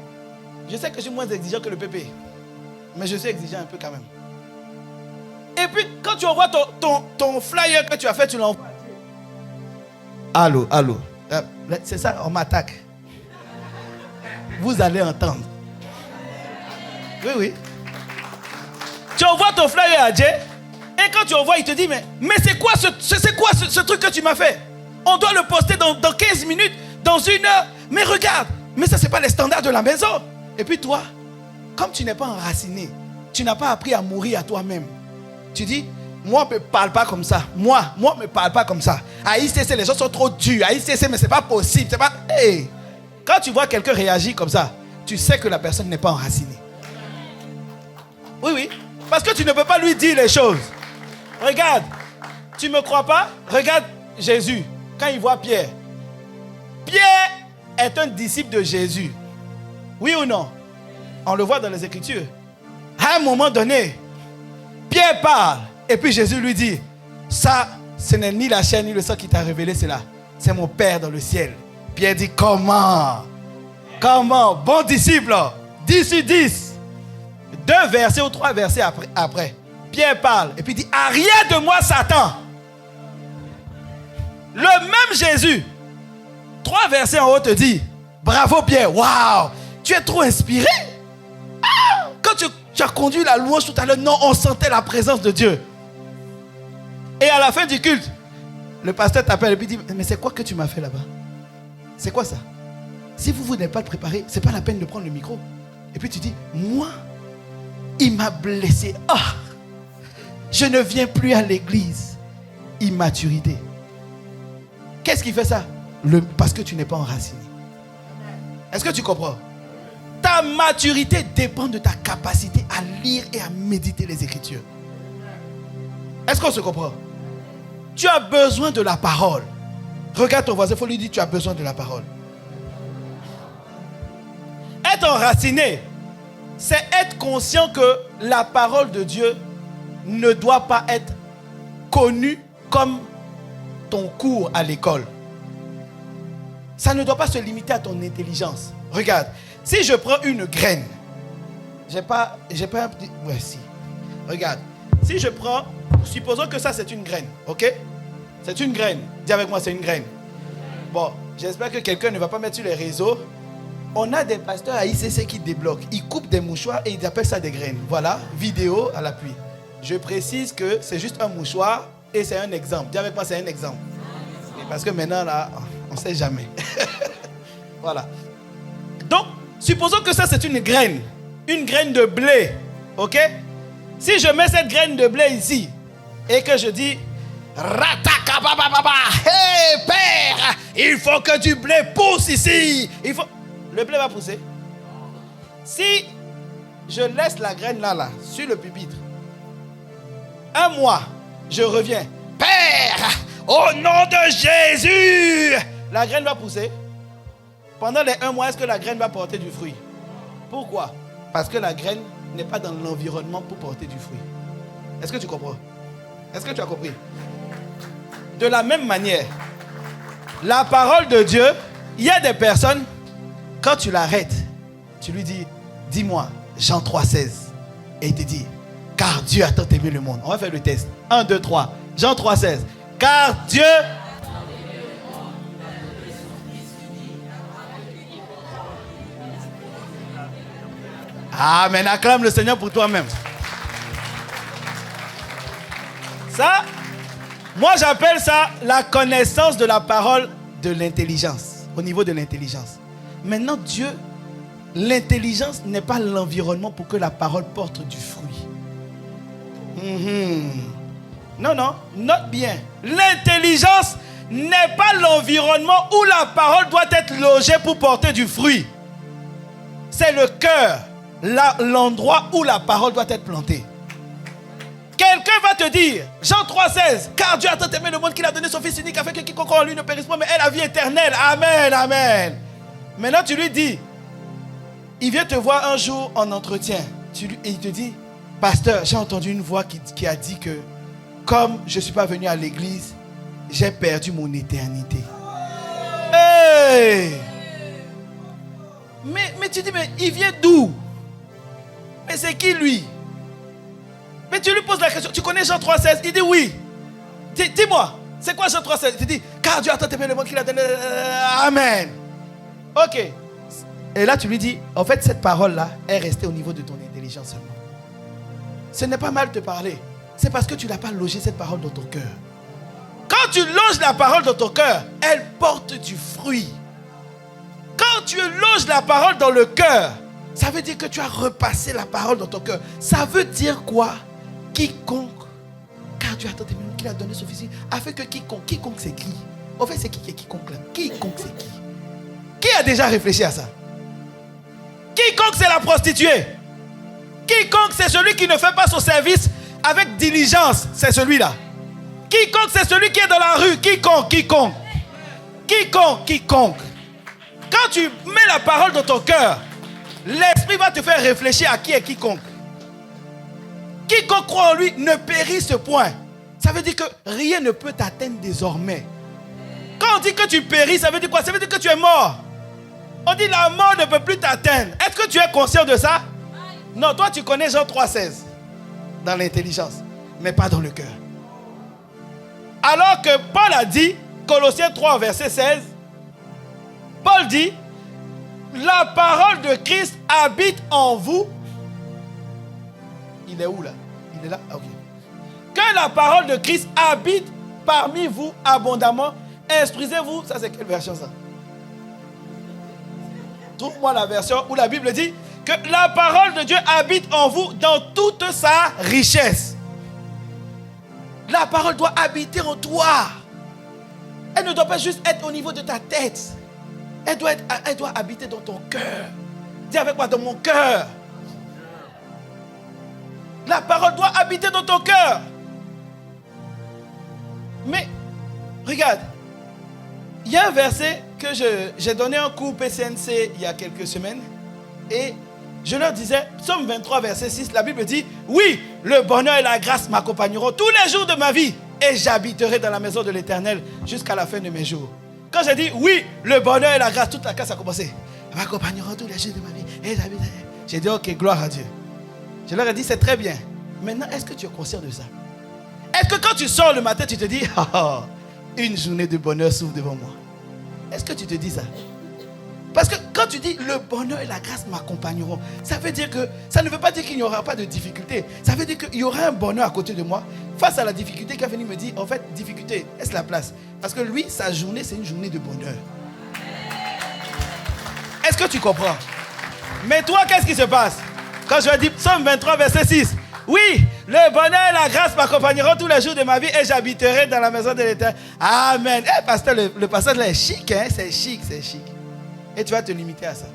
Je sais que je suis moins exigeant que le PP. Mais je suis exigeant un peu quand même. Et puis, quand tu envoies ton flyer que tu as fait, tu l'envoies. Allô. C'est ça, on m'attaque. Vous allez entendre. Oui. Tu envoies ton flyer à Jay. Et quand tu envoies, il te dit, mais c'est quoi ce truc que tu m'as fait? On doit le poster dans 15 minutes, dans 1 heure. Mais regarde, mais ça, c'est pas les standards de la maison. Et puis toi, comme tu n'es pas enraciné, tu n'as pas appris à mourir à toi-même. Tu dis, moi, ne me parle pas comme ça. Moi, ne me parle pas comme ça. À ICC, les gens sont trop durs. À ICC, mais c'est pas possible. C'est pas... Hey. Quand tu vois quelqu'un réagir comme ça, tu sais que la personne n'est pas enracinée. Oui. Parce que tu ne peux pas lui dire les choses. Regarde, tu ne me crois pas? Regarde Jésus, quand il voit Pierre. Pierre est un disciple de Jésus. Oui ou non? On le voit dans les Écritures. À un moment donné, Pierre parle. Et puis Jésus lui dit, ça ce n'est ni la chair ni le sang qui t'a révélé cela. C'est mon Père dans le ciel. Pierre dit, comment? Comment? Bon disciple, 10 sur 10. 2 versets ou 3 versets après. Pierre parle et puis dit, arrière de moi Satan. Le même Jésus, 3 versets en haut te dit, bravo Pierre, waouh, tu es trop inspiré. Ah, quand tu as conduit la louange tout à l'heure, non, on sentait la présence de Dieu. Et à la fin du culte, le pasteur t'appelle et puis dit, mais c'est quoi que tu m'as fait là-bas? C'est quoi ça? Si vous n'êtes pas le préparer, c'est pas la peine de prendre le micro. Et puis tu dis, moi, il m'a blessé. Ah, je ne viens plus à l'église. Immaturité. Qu'est-ce qui fait ça? Parce que tu n'es pas enraciné. Est-ce que tu comprends? Ta maturité dépend de ta capacité à lire et à méditer les Écritures. Est-ce qu'on se comprend? Tu as besoin de la parole. Regarde ton voisin, il faut lui dire, tu as besoin de la parole. Être enraciné, c'est être conscient que la parole de Dieu ne doit pas être connue comme ton cours à l'école. Ça ne doit pas se limiter à ton intelligence. Regarde, si je prends une graine, j'ai pas un petit... Ouais, si. Regarde, si je prends, supposons que ça c'est une graine, ok? C'est une graine. Dis avec moi, c'est une graine. Bon, j'espère que quelqu'un ne va pas mettre sur les réseaux. On a des pasteurs à ICC qui débloquent. Ils coupent des mouchoirs et ils appellent ça des graines. Voilà, vidéo à l'appui. Je précise que c'est juste un mouchoir et c'est un exemple. Dis avec moi, c'est un exemple. Parce que maintenant, là, on ne sait jamais. Voilà. Donc, supposons que ça, c'est une graine de blé. Ok? Si je mets cette graine de blé ici et que je dis, ratakabababa, hé père, il faut que du blé pousse ici. Le blé va pousser. Si je laisse la graine là, sur le pupitre, un mois, je reviens, Père, au nom de Jésus, la graine va pousser. Pendant les 1 mois, est-ce que la graine va porter du fruit? Pourquoi? Parce que la graine n'est pas dans l'environnement pour porter du fruit. Est-ce que tu comprends? Est-ce que tu as compris? De la même manière, la parole de Dieu, il y a des personnes, quand tu l'arrêtes, tu lui dis, dis-moi, Jean 3,16. Et il te dit, car Dieu a tant aimé le monde. On va faire le test. 1, 2, 3. Jean 3,16. Car Dieu... Amen. Acclame le Seigneur pour toi-même. Ça, moi j'appelle ça la connaissance de la parole de l'intelligence. Au niveau de l'intelligence. Maintenant, Dieu, l'intelligence n'est pas l'environnement pour que la parole porte du fruit. Non, note bien. L'intelligence n'est pas l'environnement où la parole doit être logée pour porter du fruit. C'est le cœur, l'endroit où la parole doit être plantée. Quelqu'un va te dire, Jean 3,16, car Dieu a tant aimé le monde qu'il a donné son Fils unique afin que quiconque en lui ne périsse pas, mais ait la vie éternelle. Amen, amen. Maintenant tu lui dis, il vient te voir un jour en entretien, et il te dit, pasteur, j'ai entendu une voix qui a dit que comme je ne suis pas venu à l'église, j'ai perdu mon éternité. Hey! Mais tu dis, mais il vient d'où? Mais c'est qui lui? Mais tu lui poses la question, tu connais Jean 3,16? Il dit oui. Dis-moi, c'est quoi Jean 3,16? Il dit, car Dieu a tant aimé le monde qu'il a donné. Amen. Ok. Et là tu lui dis, en fait cette parole-là est restée au niveau de ton intelligence seulement. Ce n'est pas mal de parler. C'est parce que tu n'as pas logé cette parole dans ton cœur. Quand tu loges la parole dans ton cœur, elle porte du fruit. Quand tu loges la parole dans le cœur, ça veut dire que tu as repassé la parole dans ton cœur. Ça veut dire quoi? Quiconque, car Dieu a tant aimé qu'il a donné son Fils, afin que quiconque c'est qui? En fait, c'est qui est quiconque là? Quiconque c'est qui? Qui a déjà réfléchi à ça? Quiconque c'est la prostituée. Quiconque c'est celui qui ne fait pas son service avec diligence, c'est celui-là. Quiconque c'est celui qui est dans la rue. Quiconque. Quand tu mets la parole dans ton cœur, l'esprit va te faire réfléchir à qui est quiconque. Quiconque croit en lui ne périsse point, Ça veut dire que rien ne peut t'atteindre désormais. Quand on dit que tu péris, ça veut dire quoi? Ça veut dire que tu es mort. On dit la mort ne peut plus t'atteindre. Est-ce que tu es conscient de ça? Non, toi tu connais Jean 3,16 dans l'intelligence, mais pas dans le cœur. Alors que Paul a dit, Colossiens 3, verset 16, Paul dit, la parole de Christ habite en vous. Il est où là? Il est là? Ah, ok. Que la parole de Christ habite parmi vous abondamment. Instruisez-vous. Ça, c'est quelle version ça? Trouve-moi la version où la Bible dit que la parole de Dieu habite en vous dans toute sa richesse. La parole doit habiter en toi. Elle ne doit pas juste être au niveau de ta tête. Elle doit habiter dans ton cœur. Dis avec moi, dans mon cœur. La parole doit habiter dans ton cœur. Mais, regarde, il y a un verset que j'ai donné un cours PCNC il y a quelques semaines. Et je leur disais, Psaume 23, verset 6, la Bible dit, oui, le bonheur et la grâce m'accompagneront tous les jours de ma vie. Et j'habiterai dans la maison de l'Éternel jusqu'à la fin de mes jours. Quand j'ai dit, oui, le bonheur et la grâce, toute la classe a commencé. M'accompagneront tous les jours de ma vie. Et j'habiterai. J'ai dit, ok, gloire à Dieu. Je leur ai dit, c'est très bien. Maintenant, est-ce que tu es conscient de ça? Est-ce que quand tu sors le matin, tu te dis, oh, une journée de bonheur s'ouvre devant moi? Est-ce que tu te dis ça? Parce que quand tu dis le bonheur et la grâce m'accompagneront, ça veut dire que, ça ne veut pas dire qu'il n'y aura pas de difficulté. Ça veut dire qu'il y aura un bonheur à côté de moi face à la difficulté qui a venu me dire, en fait, difficulté, laisse la place. Parce que lui, sa journée, c'est une journée de bonheur. Est-ce que tu comprends? Mais toi, qu'est-ce qui se passe? Quand je dis Psaume 23, verset 6, oui, le bonheur et la grâce m'accompagneront tous les jours de ma vie et j'habiterai dans la maison de l'Éternel. Amen. Eh, pasteur, le pasteur là est chic, hein? C'est chic, c'est chic. Et tu vas te limiter à ça.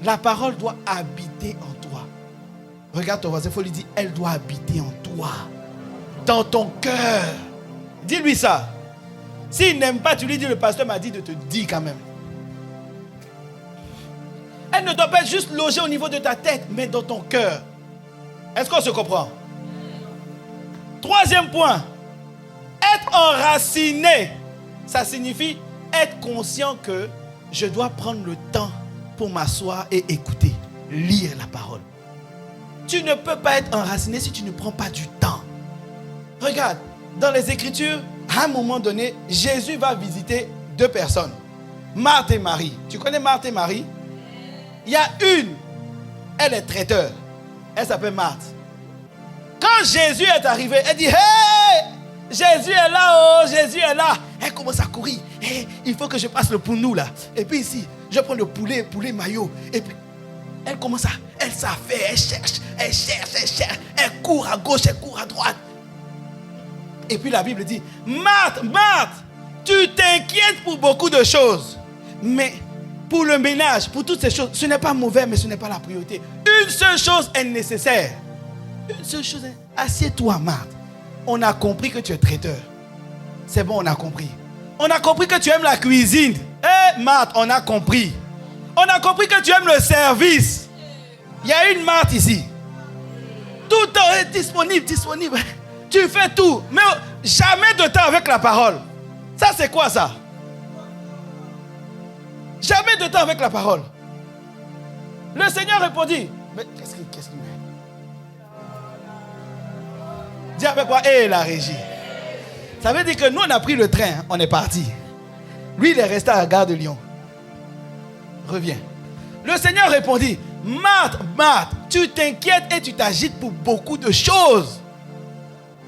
La parole doit habiter en toi. Regarde ton voisin, il faut lui dire, elle doit habiter en toi. Dans ton cœur. Dis-lui ça. S'il n'aime pas, tu lui dis, le pasteur m'a dit de te dire quand même. Elle ne doit pas être juste logée au niveau de ta tête, mais dans ton cœur. Est-ce qu'on se comprend? Troisième point. Être enraciné. Ça signifie être conscient que je dois prendre le temps pour m'asseoir et écouter, lire la parole. Tu ne peux pas être enraciné si tu ne prends pas du temps. Regarde, dans les Écritures, à un moment donné, Jésus va visiter deux personnes. Marthe et Marie. Tu connais Marthe et Marie? Il y a une, elle est traiteur. Elle s'appelle Marthe. Quand Jésus est arrivé, elle dit, hey! Jésus est là, oh, Jésus est là. Elle commence à courir. Hey, il faut que je passe le pour nous là. Et puis ici, je prends le poulet maillot. Et puis, elle commence à, elle s'affaire, elle cherche. Elle court à gauche, elle court à droite. Et puis la Bible dit, Marthe, tu t'inquiètes pour beaucoup de choses. Mais pour le ménage, pour toutes ces choses, ce n'est pas mauvais, mais ce n'est pas la priorité. Une seule chose est nécessaire. Une seule chose est, assieds-toi, Marthe. On a compris que tu es traiteur. C'est bon, on a compris. On a compris que tu aimes la cuisine. Eh, Marthe, on a compris. On a compris que tu aimes le service. Il y a une Marthe ici. Tout le temps est disponible. Tu fais tout. Mais jamais de temps avec la parole. Ça, c'est quoi ça? Jamais de temps avec la parole. Le Seigneur répondit. Mais qu'est-ce qu'il met? Dis avec moi, hé, la régie. Ça veut dire que nous, on a pris le train, on est parti. Lui, il est resté à la gare de Lyon. Reviens. Le Seigneur répondit, Marthe, tu t'inquiètes et tu t'agites pour beaucoup de choses.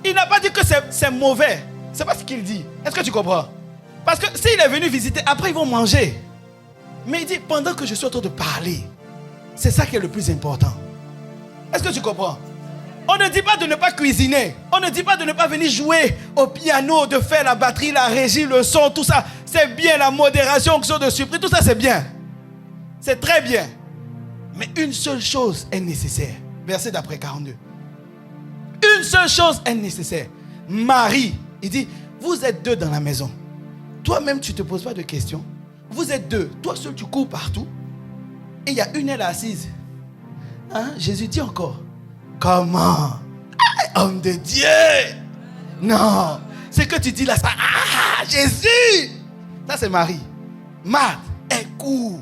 Il n'a pas dit que c'est mauvais. C'est pas ce qu'il dit. Est-ce que tu comprends? Parce que s'il est venu visiter, après ils vont manger. Mais il dit, pendant que je suis en train de parler, c'est ça qui est le plus important. Est-ce que tu comprends? On ne dit pas de ne pas cuisiner. On ne dit pas de ne pas venir jouer au piano, de faire la batterie, la régie, le son, tout ça. C'est bien, la modération, onction de surprise, tout ça c'est bien. C'est très bien. Mais une seule chose est nécessaire. Verset d'après 42. Une seule chose est nécessaire. Marie, il dit, vous êtes deux dans la maison. Toi-même, tu ne te poses pas de questions. Vous êtes deux. Toi seul, tu cours partout. Et il y a une aile assise. Hein? Jésus dit encore. Comment? Homme de Dieu! Non. Ce que tu dis là, ça... Ah, Jésus. Ça, c'est Marie. Marthe, elle court.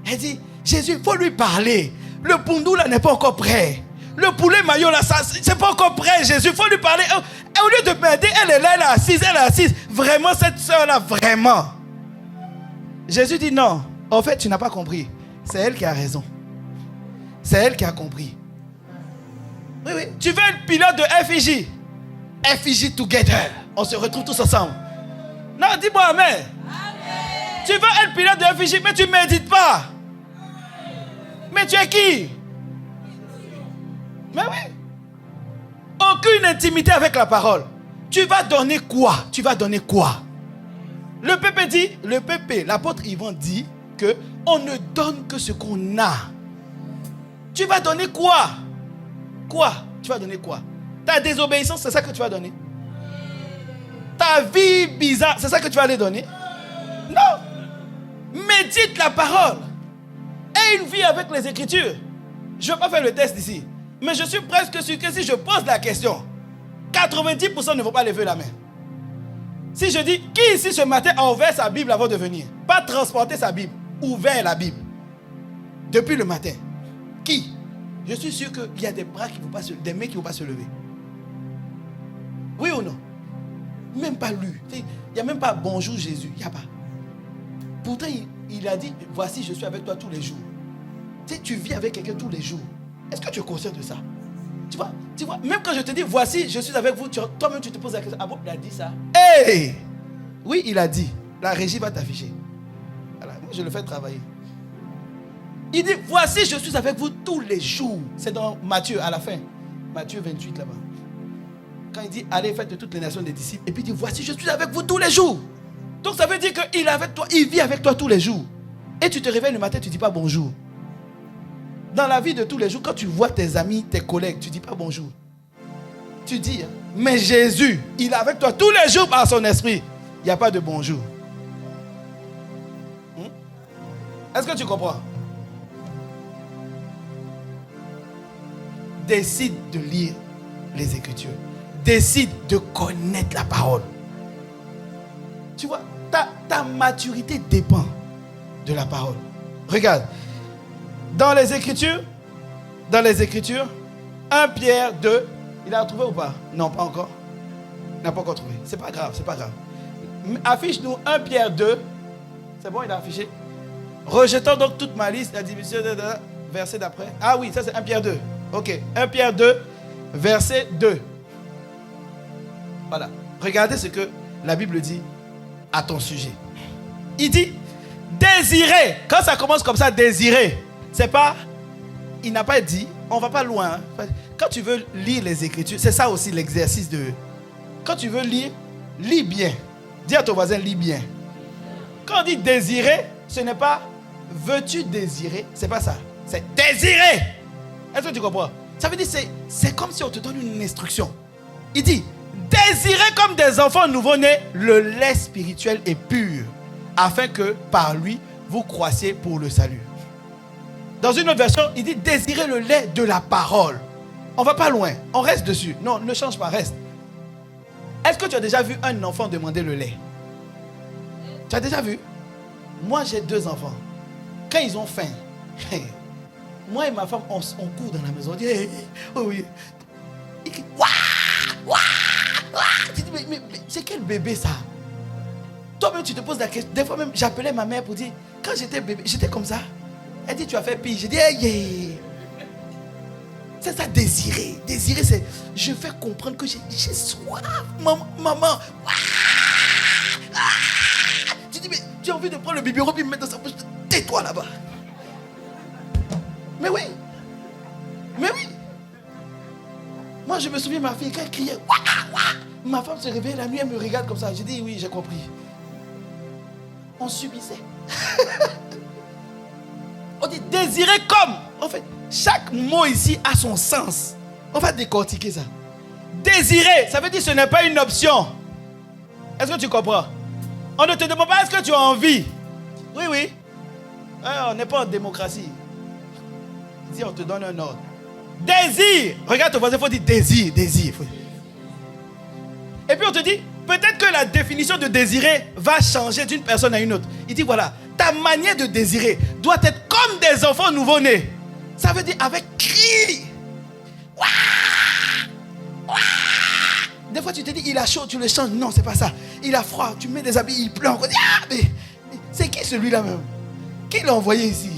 Elle dit, Jésus, il faut lui parler. Le poundou là n'est pas encore prêt. Le poulet maillot là, ça, c'est pas encore prêt, Jésus. Il faut lui parler. Et au lieu de m'aider, elle est là, elle est assise. Vraiment, cette soeur là, vraiment. Jésus dit non. En fait, tu n'as pas compris. C'est elle qui a raison. C'est elle qui a compris. Oui, oui. Tu veux être pilote de FIJ. FIJ together. On se retrouve tous ensemble. Non, dis-moi amen. Amen. Tu veux être pilote de FIJ, mais tu ne médites pas. Mais tu es qui? Mais oui. Aucune intimité avec la parole. Tu vas donner quoi? Tu vas donner quoi? Le PP dit, l'apôtre Yvan dit que on ne donne que ce qu'on a. Tu vas donner quoi? Quoi? Tu vas donner quoi? Ta désobéissance, c'est ça que tu vas donner? Ta vie bizarre, c'est ça que tu vas aller donner? Non. Médite la parole. Et une vie avec les Écritures. Je ne vais pas faire le test ici. Mais je suis presque sûr que si je pose la question, 90% ne vont pas lever la main. Si je dis, qui ici ce matin a ouvert sa Bible avant de venir? Pas transporter sa Bible, ouvert la Bible. Depuis le matin. Qui? Je suis sûr qu'il y a des bras qui ne vont pas se lever, des mains qui ne vont pas se lever. Oui ou non? Même pas lu. Il n'y a même pas bonjour Jésus. Il n'y a pas. Pourtant, il a dit, voici, je suis avec toi tous les jours. Tu vis avec quelqu'un tous les jours. Est-ce que tu es conscient de ça? Tu vois, même quand je te dis, voici, je suis avec vous, toi-même tu te poses la question, ah bon, il a dit ça? Hey! Oui, il a dit. La régie va t'afficher. Voilà, moi je le fais travailler. Il dit, voici, je suis avec vous tous les jours. C'est dans Matthieu, à la fin. Matthieu 28, là-bas. Quand il dit, allez, faites de toutes les nations des disciples. Et puis il dit, voici, je suis avec vous tous les jours. Donc ça veut dire qu'il est avec toi, il vit avec toi tous les jours. Et tu te réveilles le matin, tu ne dis pas bonjour. Dans la vie de tous les jours, quand tu vois tes amis, tes collègues, tu ne dis pas bonjour. Tu dis, mais Jésus, il est avec toi tous les jours par son esprit. Il n'y a pas de bonjour. Est-ce que tu comprends? Décide de lire les Écritures. Décide de connaître la parole. Tu vois, ta maturité dépend de la parole. Regarde. Dans les Écritures, 1 Pierre 2, il a trouvé ou pas? Non, pas encore. Il n'a pas encore trouvé. C'est pas grave. Affiche-nous 1 Pierre 2. C'est bon, il a affiché. Rejetant donc toute malice, la division de verset d'après. Ah oui, ça c'est 1 Pierre 2. Ok, 1 Pierre 2, verset 2. Voilà. Regardez ce que la Bible dit à ton sujet. Il dit, désirer. Quand ça commence comme ça, désirer. C'est pas, il n'a pas dit, on va pas loin. Quand tu veux lire les Écritures, c'est ça aussi l'exercice de... Quand tu veux lire, lis bien. Dis à ton voisin, lis bien. Quand on dit désirer, ce n'est pas veux-tu désirer, c'est pas ça. C'est désirer. Est-ce que tu comprends? Ça veut dire, c'est comme si on te donne une instruction. Il dit, désirez comme des enfants nouveau-nés le lait spirituel et pur, afin que par lui, vous croissiez pour le salut. Dans une autre version, il dit désirez le lait de la parole. On va pas loin, on reste dessus. Non, ne change pas, reste. Est-ce que tu as déjà vu un enfant demander le lait? Tu as déjà vu? Moi, j'ai 2 enfants. Quand ils ont faim, moi et ma femme, on court dans la maison. On dit, oh oui. Il dit, tu dis, mais c'est quel bébé ça? Toi-même, tu te poses la question. Des fois même, j'appelais ma mère pour dire, quand j'étais bébé, j'étais comme ça. Elle dit, tu as fait pire. J'ai dit, hey. C'est ça, désirer. Désirer, c'est, je fais comprendre que j'ai soif. Maman. Tu dis, mais tu as envie de prendre le biberon puis me mettre dans sa bouche. Tais-toi là-bas. Mais oui. Moi, je me souviens, ma fille, quand elle criait, ma femme se réveille la nuit, elle me regarde comme ça. J'ai dit, oui, j'ai compris. On subissait. On dit désirer comme. En fait, chaque mot ici a son sens. On va décortiquer ça. Désirer, ça veut dire que ce n'est pas une option. Est-ce que tu comprends? On ne te demande pas est-ce que tu as envie. Oui. On n'est pas en démocratie. Ici, on te donne un ordre. Désir. Regarde ton voisin, il faut dire désir. Et puis on te dit, peut-être que la définition de désirer va changer d'une personne à une autre. Il dit, voilà, ta manière de désirer doit être comme des enfants nouveau-nés. Ça veut dire avec cri. Des fois tu te dis, il a chaud, tu le changes. Non, c'est pas ça. Il a froid, tu mets des habits, il pleure. Ah, mais c'est qui celui-là même? Qui l'a envoyé ici?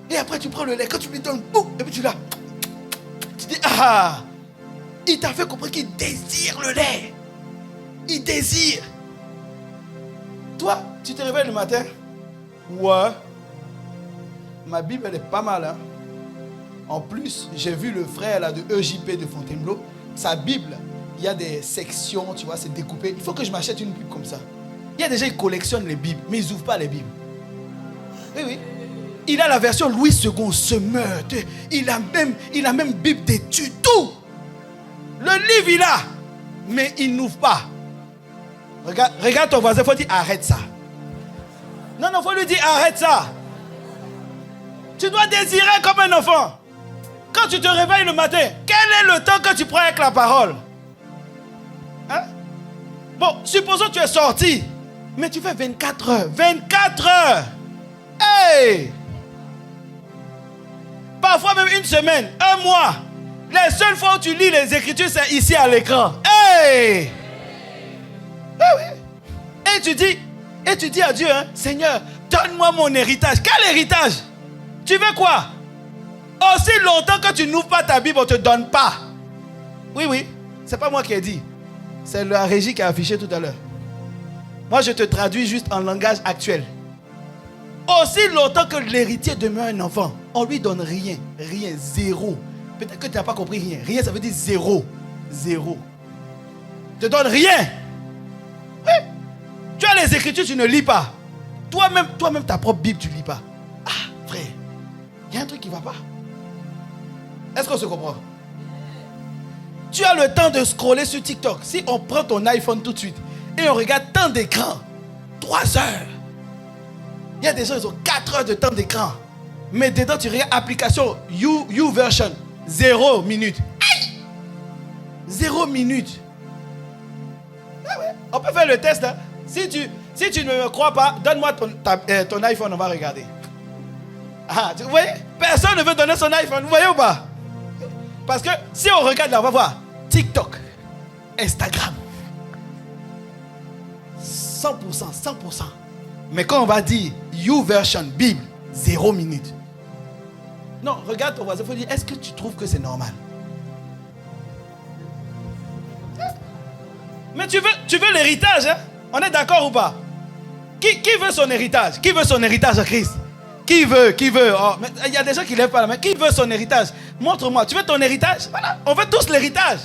Et après tu prends le lait, quand tu lui donnes, boum, et puis tu l'as. Tu dis, ah, il t'a fait comprendre qu'il désire le lait. Il désire. Toi, tu te réveilles le matin. Ouais. Ma Bible, elle est pas mal. Hein? En plus, j'ai vu le frère là, de EJP de Fontainebleau. Sa Bible, il y a des sections, tu vois, c'est découpé. Il faut que je m'achète une Bible comme ça. Il y a des gens qui collectionnent les Bibles, mais ils n'ouvrent pas les Bibles. Oui, oui. Il a la version Louis II, se meurt. Il a même Bible d'études, tout. Le livre, il a. Mais il n'ouvre pas. Regarde ton voisin, il faut dire arrête ça. Non, il faut lui dire arrête ça. Tu dois désirer comme un enfant. Quand tu te réveilles le matin, quel est le temps que tu prends avec la parole? Hein? Bon, supposons que tu es sorti, mais tu fais 24 heures. 24 heures! Hey! Parfois même une semaine, un mois. Les seules fois où tu lis les Écritures, c'est ici à l'écran. Hey! Ah oui. Et tu dis à Dieu, hein, Seigneur, donne-moi mon héritage. Quel héritage? Tu veux quoi? Aussi longtemps que tu n'ouvres pas ta Bible, on ne te donne pas. Oui, oui. C'est pas moi qui ai dit. C'est la régie qui a affiché tout à l'heure. Moi, je te traduis juste en langage actuel. Aussi longtemps que l'héritier demeure un enfant, on ne lui donne rien. Rien, zéro. Peut-être que tu n'as pas compris rien. Rien, ça veut dire zéro. Zéro. Je ne te donne rien. Oui. Tu as les Écritures, tu ne lis pas. Toi-même ta propre Bible, tu ne lis pas. Ah, frère, il y a un truc qui ne va pas. Est-ce qu'on se comprend? Tu as le temps de scroller sur TikTok. Si on prend ton iPhone tout de suite et on regarde temps d'écran, 3 heures. Il y a des gens, ils ont 4 heures de temps d'écran. Mais dedans, tu regardes application YouVersion, 0 minute. Aïe! 0 minute. Ah ouais. On peut faire le test. Hein? Si tu ne me crois pas, donne-moi ton iPhone, on va regarder. Ah, vous voyez? Personne ne veut donner son iPhone, vous voyez ou pas? Parce que si on regarde là, on va voir TikTok, Instagram. 100%. Mais quand on va dire YouVersion, Bible, 0 minute. Non, regarde ton voisin, il faut dire, est-ce que tu trouves que c'est normal? Mais tu veux l'héritage, hein? On est d'accord ou pas? Qui veut son héritage? Qui veut son héritage à Christ? Qui veut? Oh, mais il y a des gens qui ne lèvent pas la main. Qui veut son héritage? Montre-moi. Tu veux ton héritage? Voilà. On veut tous l'héritage.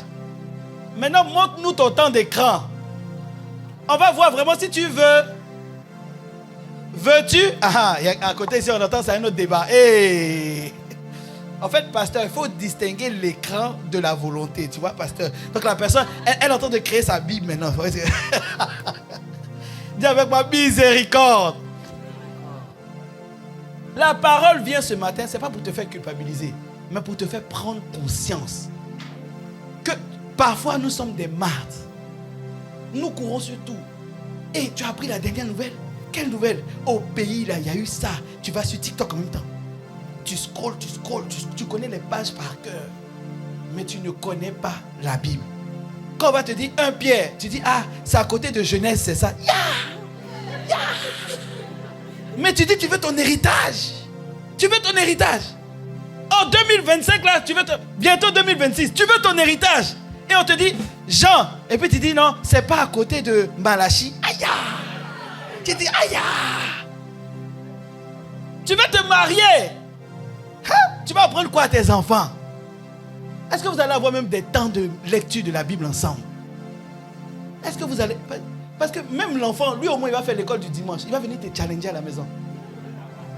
Maintenant, montre-nous ton temps d'écran. On va voir vraiment si tu veux. Veux-tu? Ah, à côté ici, on entend, c'est un autre débat. Hey. En fait, pasteur, il faut distinguer l'écran de la volonté. Tu vois, pasteur? Donc la personne, elle est en train de créer sa Bible maintenant. Dis avec moi, miséricorde. La parole vient ce matin, ce n'est pas pour te faire culpabiliser, mais pour te faire prendre conscience que parfois nous sommes des martyrs. Nous courons sur tout. Et tu as appris la dernière nouvelle? Quelle nouvelle? Au pays, là, il y a eu ça. Tu vas sur TikTok en même temps. Tu scrolles, tu connais les pages par cœur. Mais tu ne connais pas la Bible. Quand on va te dire 1 Pierre, tu dis, ah, c'est à côté de Genèse, c'est ça. Mais tu dis, tu veux ton héritage. Tu veux ton héritage. En 2025, là, bientôt 2026, tu veux ton héritage. Et on te dit, Jean. Et puis tu dis, non, c'est pas à côté de Malachi. Aïe. Tu dis, aïe. Tu veux te marier. Tu vas apprendre quoi à tes enfants? Est-ce que vous allez avoir même des temps de lecture de la Bible ensemble? Est-ce que vous allez... Parce que même l'enfant, lui au moins, il va faire l'école du dimanche. Il va venir te challenger à la maison.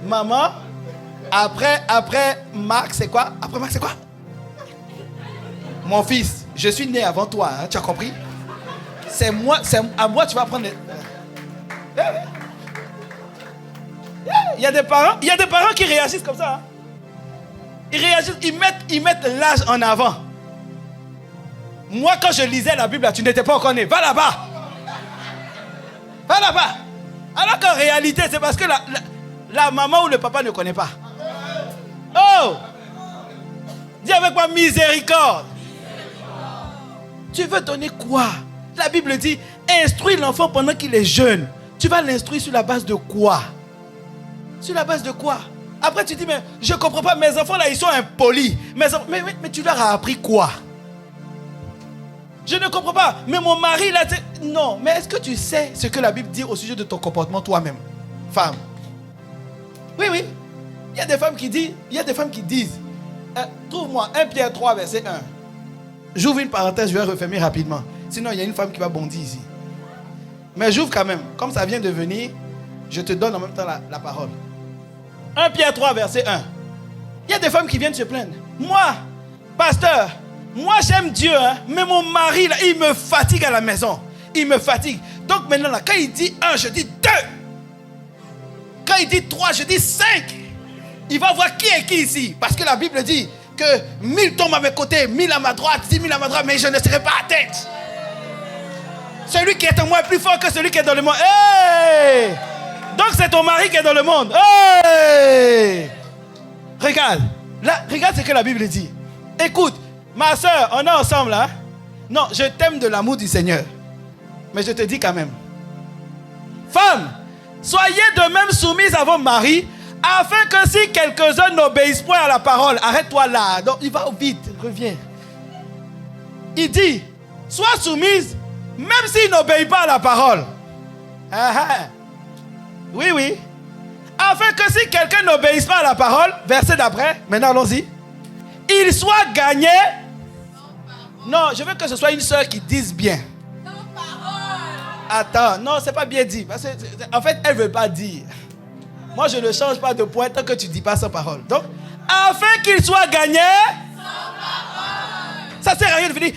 Maman, après Marc, c'est quoi? Après Marc, c'est quoi? Mon fils, je suis né avant toi, hein, tu as compris? C'est à moi tu vas apprendre... Il y a des parents qui réagissent comme ça. Hein. Ils réagissent, ils mettent l'âge en avant. Moi, quand je lisais la Bible, là, tu n'étais pas encore né. Va là-bas. Va là-bas. Alors qu'en réalité, c'est parce que la maman ou le papa ne connaît pas. Oh! Dis avec moi, miséricorde. Tu veux donner quoi? La Bible dit, instruis l'enfant pendant qu'il est jeune. Tu vas l'instruire sur la base de quoi? Sur la base de quoi? Après tu dis, mais je ne comprends pas, mes enfants là, ils sont impolis. Mais tu leur as appris quoi? Je ne comprends pas, mais mon mari là, non, mais est-ce que tu sais ce que la Bible dit au sujet de ton comportement toi-même, femme? Oui, oui. Il y a des femmes qui disent, trouve-moi 1 Pierre 3, verset 1. J'ouvre une parenthèse, je vais refermer rapidement. Sinon, il y a une femme qui va bondir ici. Mais j'ouvre quand même. Comme ça vient de venir, je te donne en même temps la parole. 1 Pierre 3, verset 1. Il y a des femmes qui viennent se plaindre. Moi, pasteur, moi j'aime Dieu, hein, mais mon mari, là, il me fatigue à la maison. Il me fatigue. Donc maintenant, là, quand il dit 1, je dis 2. Quand il dit 3, je dis 5. Il va voir qui est qui ici. Parce que la Bible dit que 1000 tombent à mes côtés, 1000 à ma droite, 10 000 à ma droite, mais je ne serai pas à tête. Celui qui est en moi est plus fort que celui qui est dans le monde. Hey! Donc c'est ton mari qui est dans le monde. Hey! Regarde. Là, regarde ce que la Bible dit. Écoute, ma soeur, on est ensemble là. Non, je t'aime de l'amour du Seigneur. Mais je te dis quand même. Femmes, soyez de même soumises à vos maris, afin que si quelques-uns n'obéissent point à la parole, arrête-toi là. Donc il va vite, reviens. Il dit, sois soumise, même s'il n'obéit pas à la parole. Oui, oui. Afin que si quelqu'un n'obéisse pas à la parole, verset d'après, maintenant allons-y, il soit gagné. Non, je veux que ce soit une soeur qui dise bien. Attends, non, c'est pas bien dit. Parce que, en fait, elle ne veut pas dire. Moi, je ne change pas de point tant que tu ne dis pas sans parole. Donc, afin qu'il soit gagné. Sans parole. Ça sert à rien de venir.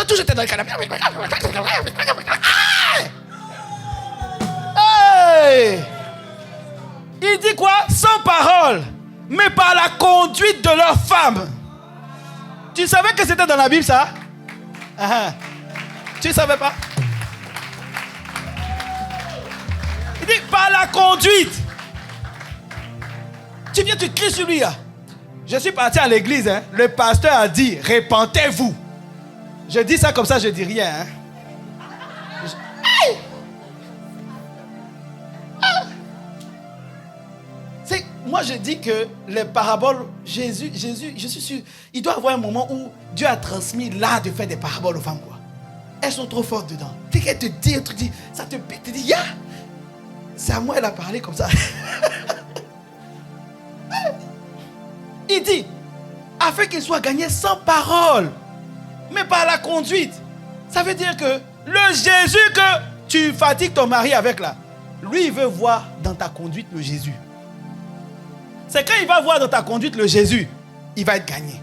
Toujours dans le canapé. Hey! Il dit quoi? Sans parole, mais par la conduite de leur femme. Tu savais que c'était dans la Bible, ça? Tu ne savais pas? Il dit par la conduite. Tu viens, tu cries sur lui. Là. Je suis parti à l'église. Hein. Le pasteur a dit, répentez-vous. Je dis ça comme ça, je dis rien. Hein. Moi, je dis que les paraboles, Jésus, je suis sûr, il doit y avoir un moment où Dieu a transmis l'art de faire des paraboles aux femmes. Quoi. Elles sont trop fortes dedans. Dès qu'elle te dit un truc, ça te pique, tu te dis, ya! C'est à moi, elle a parlé comme ça. Il dit, afin qu'il soit gagné sans parole, mais par la conduite. Ça veut dire que le Jésus que tu fatigues ton mari avec là, lui, il veut voir dans ta conduite le Jésus. C'est quand il va voir dans ta conduite le Jésus, il va être gagné.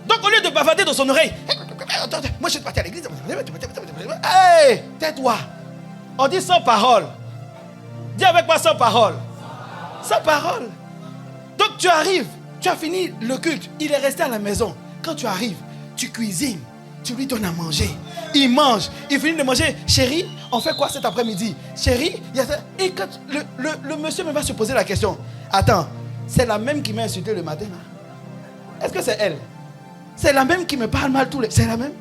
Donc au lieu de bavarder dans son oreille, moi je suis parti à l'église. Hey, tais-toi. On dit sans parole. Dis avec moi sans parole. Sans parole. Donc tu arrives, tu as fini le culte, il est resté à la maison. Quand tu arrives, tu cuisines, tu lui donnes à manger. Il mange, il finit de manger. Chérie, on fait quoi cet après-midi? Chérie, il y a ça. Et quand le monsieur me va se poser la question. Attends, c'est la même qui m'a insulté le matin là? Est-ce que c'est elle? C'est la même qui me parle mal tous les... C'est la même?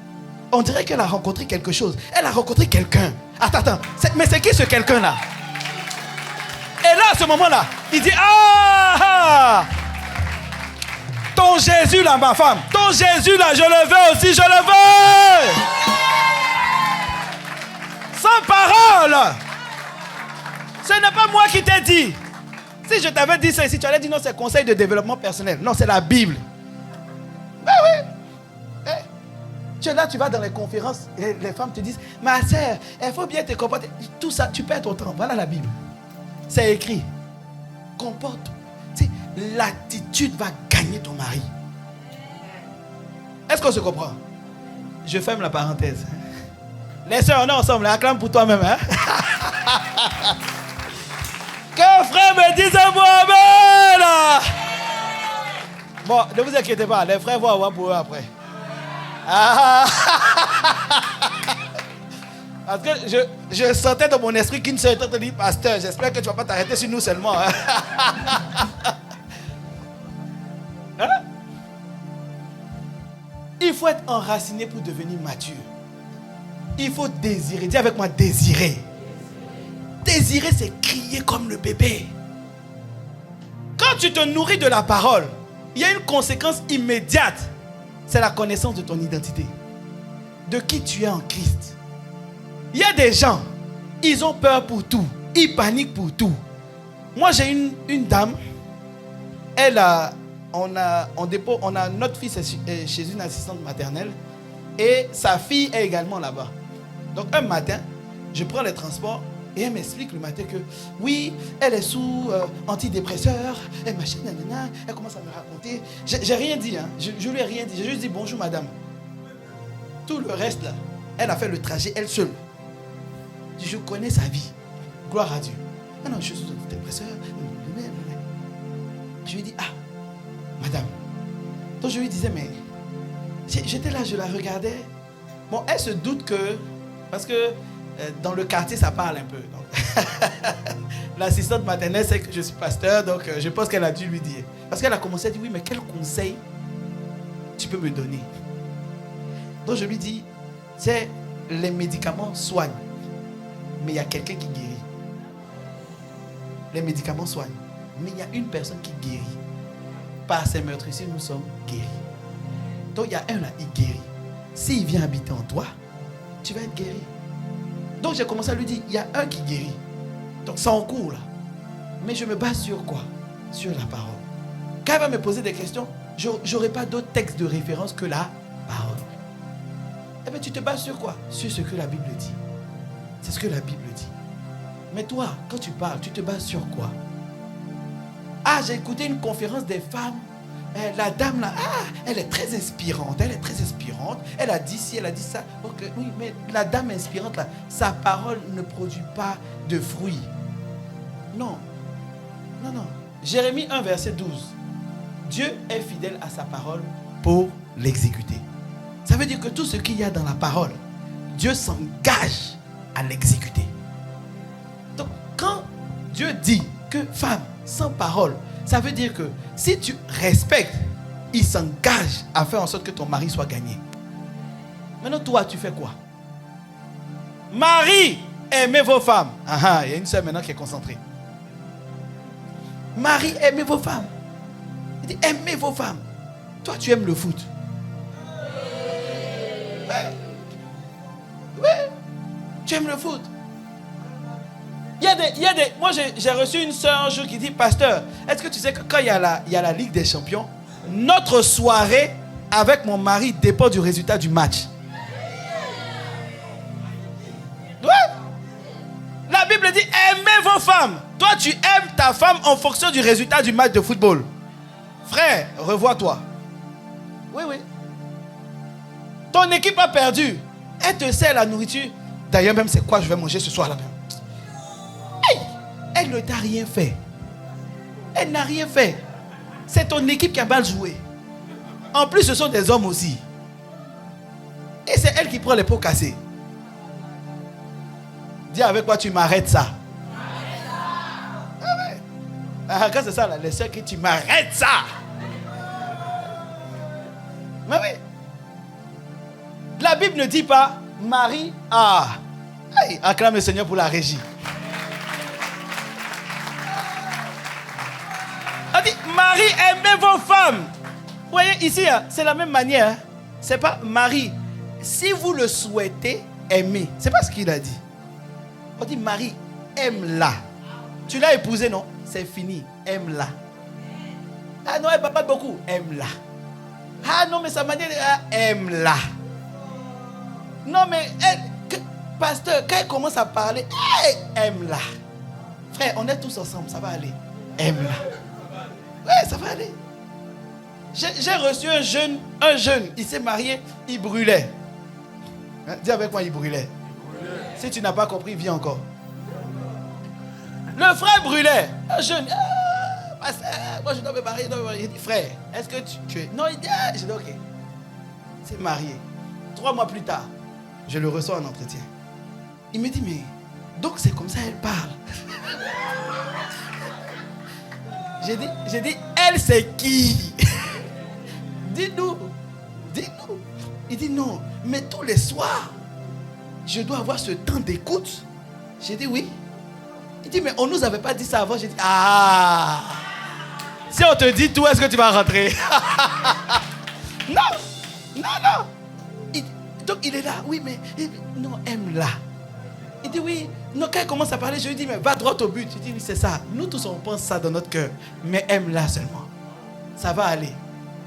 On dirait qu'elle a rencontré quelque chose. Elle a rencontré quelqu'un. Attends. Mais c'est qui ce quelqu'un là? Et là, à ce moment-là, il dit, ah! Ton Jésus là, ma femme. Ton Jésus là, je le veux aussi, je le veux! Sans parole! Ce n'est pas moi qui t'ai dit. Si je t'avais dit ça ici, tu allais dire non, c'est conseil de développement personnel. Non, c'est la Bible. Ben oui. Tu es là, tu vas dans les conférences, et les femmes te disent, ma soeur, il faut bien te comporter. Tout ça, tu perds ton temps. Voilà la Bible. C'est écrit. Comporte. L'attitude va gagner ton mari. Est-ce qu'on se comprend? Je ferme la parenthèse. Les soeurs, on est ensemble. Acclame pour toi-même. Hein? Que frère me dise un mot amen. Bon, ne vous inquiétez pas, les frères vont avoir pour eux après. Ah. Parce que je sentais dans mon esprit qu'une seule te dit, pasteur, j'espère que tu ne vas pas t'arrêter sur nous seulement. Hein? Hein? Il faut être enraciné pour devenir mature. Il faut désirer. Dis avec moi, désirer. Désirer, c'est crier comme le bébé. Quand tu te nourris de la parole, il y a une conséquence immédiate. C'est la connaissance de ton identité. De qui tu es en Christ. Il y a des gens, ils ont peur pour tout. Ils paniquent pour tout. Moi, j'ai une dame. On a notre fils est chez une assistante maternelle. Et sa fille est également là-bas. Donc, un matin, je prends les transports. Et elle m'explique le matin que oui, elle est sous antidépresseur. Elle machin, nanana. Elle commence à me raconter. J'ai rien dit. Hein. Je lui ai rien dit. J'ai juste dit bonjour madame. Tout le reste là, elle a fait le trajet elle seule. Je connais sa vie. Gloire à Dieu. Ah non, je suis sous antidépresseur. Je lui ai dit, ah, madame. Donc je lui disais, mais j'étais là, je la regardais. Bon, elle se doute que, parce que dans le quartier, ça parle un peu. L'assistante maternelle sait que je suis pasteur, donc je pense qu'elle a dû lui dire. Parce qu'elle a commencé à dire, oui, mais quel conseil tu peux me donner? Donc je lui dis, c'est les médicaments soignent, mais il y a quelqu'un qui guérit. Les médicaments soignent, mais il y a une personne qui guérit. Par ces meurtrissures, nous sommes guéris. Donc il y a un là, il guérit. S'il vient habiter en toi, tu vas être guéri. Donc j'ai commencé à lui dire, il y a un qui guérit. Donc c'est en cours là. Mais je me base sur quoi? Sur la parole. Quand elle va me poser des questions, je n'aurai pas d'autre texte de référence que la parole. Eh bien tu te bases sur quoi? Sur ce que la Bible dit. C'est ce que la Bible dit. Mais toi, quand tu parles, tu te bases sur quoi? Ah, j'ai écouté une conférence des femmes. La dame là, elle est très inspirante. Elle est très inspirante. Elle a dit ci, elle a dit ça. Okay, oui, mais la dame inspirante là, sa parole ne produit pas de fruits. Non. Non, non. Jérémie 1, verset 12. Dieu est fidèle à sa parole pour l'exécuter. Ça veut dire que tout ce qu'il y a dans la parole, Dieu s'engage à l'exécuter. Donc, quand Dieu dit que femme sans parole, ça veut dire que si tu respectes, il s'engage à faire en sorte que ton mari soit gagné. Maintenant, toi, tu fais quoi? Marie, aimez vos femmes. Il y a une sœur maintenant qui est concentrée. Marie, aimez vos femmes. Il dit, aimez vos femmes. Toi, tu aimes le foot. Ouais. Tu aimes le foot. Moi, j'ai reçu une soeur un jour qui dit, pasteur, est-ce que tu sais que quand il y a la Ligue des Champions, notre soirée avec mon mari dépend du résultat du match. Ouais. La Bible dit, aimez vos femmes. Toi, tu aimes ta femme en fonction du résultat du match de football. Frère, revois-toi. Oui, oui. Ton équipe a perdu. Elle te sert la nourriture. D'ailleurs, même, c'est quoi je vais manger ce soir là même. Elle ne t'a rien fait. Elle n'a rien fait. C'est ton équipe qui a mal joué. En plus, ce sont des hommes aussi. Et c'est elle qui prend les pots cassés. Dis avec moi, tu m'arrêtes ça. Ah ouais. Quand c'est ça, là, les soeurs qui tu m'arrêtes ça. Mais oui. La Bible ne dit pas Marie. Acclame le Seigneur pour la régie. On dit Marie, aimez vos femmes. Vous voyez ici, c'est la même manière. C'est pas Marie. Si vous le souhaitez, aimez. C'est pas ce qu'il a dit. On dit Marie, aime-la. Tu l'as épousée, non? C'est fini. Aime-la. Ah non, elle ne parle pas beaucoup. Aime-la. Ah non, mais sa manière, aime-la. Non, mais pasteur, quand elle commence à parler, aime-la. Frère, on est tous ensemble, ça va aller. Aime-la. Ouais, ça va aller. J'ai reçu un jeune, il s'est marié, il brûlait. Dis avec moi, il brûlait. Si tu n'as pas compris, viens encore. Le frère brûlait. Un jeune, moi je dois me marier. Il dit, frère, est-ce que tu es... Non, il dit, j'ai dit, ok. C'est marié. 3 mois plus tard, je le reçois en entretien. Il me dit, mais donc c'est comme ça elle parle. J'ai dit, elle c'est qui? Dis-nous. Il dit non, mais tous les soirs, je dois avoir ce temps d'écoute. J'ai dit oui. Il dit, mais on ne nous avait pas dit ça avant. J'ai dit, ah, si on te dit tout, est-ce que tu vas rentrer? Non. Donc il est là, oui, mais non, aime-la. Il dit oui, non, quand elle commence à parler, je lui dis, mais va droit au but. Il dit, oui, c'est ça. Nous tous, on pense ça dans notre cœur. Mais aime-la seulement. Ça va aller.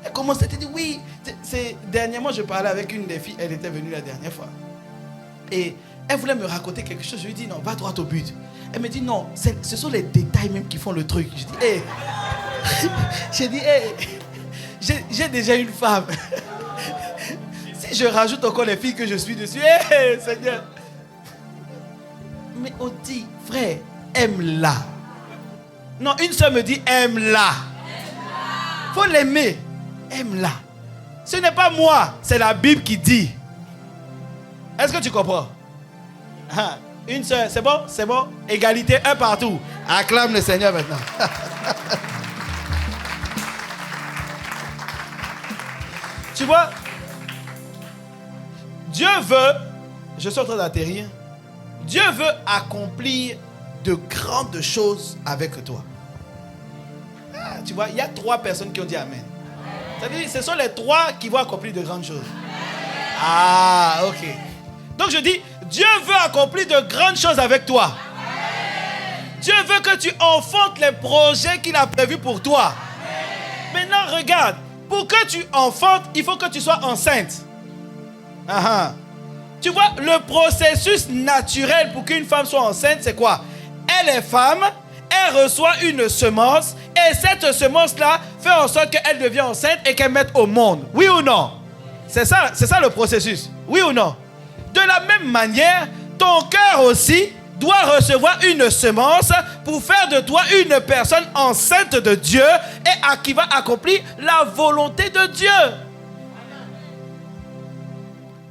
Elle commence à te dire, oui. Dernièrement, je parlais avec une des filles, elle était venue la dernière fois. Et elle voulait me raconter quelque chose. Je lui dis, non, va droit au but. Elle me dit, non, ce sont les détails même qui font le truc. Je dis, hé. J'ai dit, hé. J'ai déjà une femme. Si je rajoute encore les filles que je suis dessus, hé, Seigneur. Mais on dit, frère, aime-la. Non, une seule me dit, aime-la. Faut l'aimer. Aime-la. Ce n'est pas moi, c'est la Bible qui dit. Est-ce que tu comprends? Une seule, c'est bon? C'est bon? Égalité, un partout. Acclame le Seigneur maintenant. Tu vois? Dieu veut, je suis en train d'atterrir, Dieu veut accomplir de grandes choses avec toi. Tu vois, il y a 3 personnes qui ont dit Amen. C'est-à-dire, ce sont les 3 qui vont accomplir de grandes choses. Ah, ok. Donc je dis, Dieu veut accomplir de grandes choses avec toi. Dieu veut que tu enfantes les projets qu'il a prévus pour toi. Maintenant, regarde, pour que tu enfantes, il faut que tu sois enceinte. Tu vois, le processus naturel pour qu'une femme soit enceinte, c'est quoi? Elle est femme, elle reçoit une semence, et cette semence-là fait en sorte qu'elle devient enceinte et qu'elle mette au monde. Oui ou non? C'est ça le processus. Oui ou non? De la même manière, ton cœur aussi doit recevoir une semence pour faire de toi une personne enceinte de Dieu et qui va accomplir la volonté de Dieu.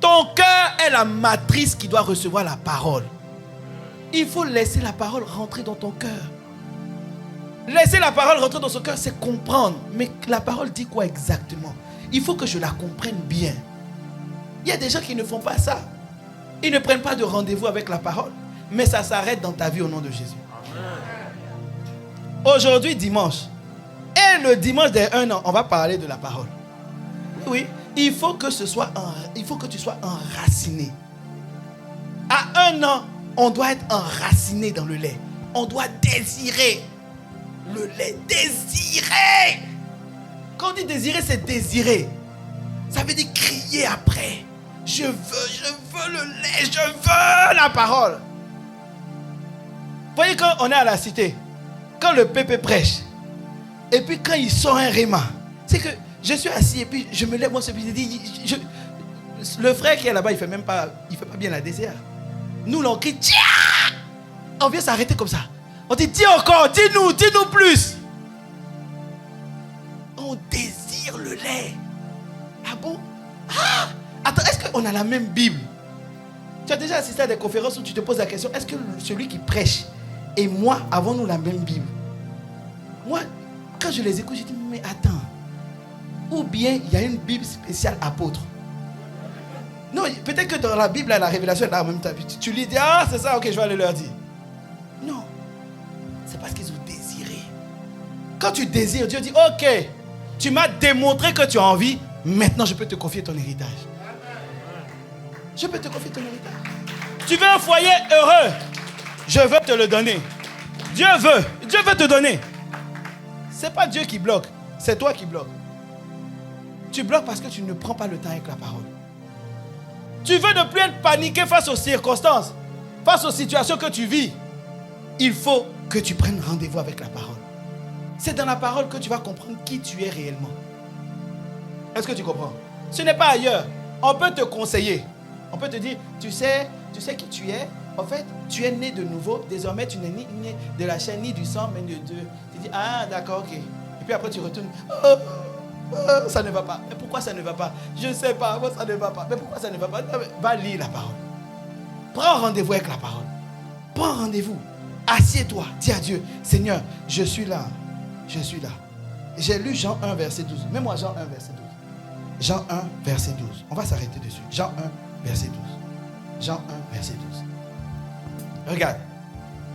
Ton cœur est la matrice qui doit recevoir la parole. Il faut laisser la parole rentrer dans ton cœur. Laisser la parole rentrer dans son cœur, c'est comprendre. Mais la parole dit quoi exactement? Il faut que je la comprenne bien. Il y a des gens qui ne font pas ça. Ils ne prennent pas de rendez-vous avec la parole. Mais ça s'arrête dans ta vie au nom de Jésus. Aujourd'hui, dimanche. Et le dimanche des 1 an, on va parler de la parole. Oui, il faut que tu sois enraciné. À 1 an, on doit être enraciné dans le lait. On doit désirer le lait. Désirer. Quand on dit désirer, c'est désirer. Ça veut dire crier après. Je veux le lait, je veux la parole. Vous voyez, quand on est à la cité, quand le pépé prêche, et puis quand il sort un réma, c'est que je suis assis et puis je me lève, moi, je dis, le frère qui est là-bas, il fait pas bien la désert. Nous, on crie, tiens! On vient s'arrêter comme ça. On dit, dis encore, dis-nous plus. On désire le lait. Ah bon? Ah! Attends, est-ce qu'on a la même Bible? Tu as déjà assisté à des conférences où tu te poses la question, est-ce que celui qui prêche et moi avons-nous la même Bible? Moi, quand je les écoute, je dis, mais attends. Ou bien il y a une Bible spéciale apôtre. Non, peut-être que dans la Bible, la révélation est là en même temps. Tu lui dis, ah, c'est ça, ok, je vais aller leur dire. Non. C'est parce qu'ils ont désiré. Quand tu désires, Dieu dit, ok, tu m'as démontré que tu as envie, maintenant je peux te confier ton héritage. Je peux te confier ton héritage. Tu veux un foyer heureux? Je veux te le donner. Dieu veut te donner. C'est pas Dieu qui bloque, c'est toi qui bloques. Tu bloques parce que tu ne prends pas le temps avec la parole. Tu veux ne plus être paniqué face aux circonstances, face aux situations que tu vis. Il faut que tu prennes rendez-vous avec la parole. C'est dans la parole que tu vas comprendre qui tu es réellement. Est-ce que tu comprends? Ce n'est pas ailleurs. On peut te conseiller. On peut te dire, tu sais qui tu es. En fait, tu es né de nouveau. Désormais, tu n'es ni né de la chair ni du sang, mais de Dieu. Tu dis, ah, d'accord, ok. Et puis après, tu retournes. Oh, Ça ne va pas. Mais pourquoi ça ne va pas? Je ne sais pas. Ça ne va pas. Mais pourquoi ça ne va pas? Va lire la parole. Prends rendez-vous avec la parole. Prends rendez-vous. Assieds-toi. Dis à Dieu, Seigneur, je suis là. Je suis là. J'ai lu Jean 1, verset 12. Mets-moi Jean 1, verset 12. Jean 1, verset 12. On va s'arrêter dessus. Jean 1, verset 12. Jean 1, verset 12. Regarde.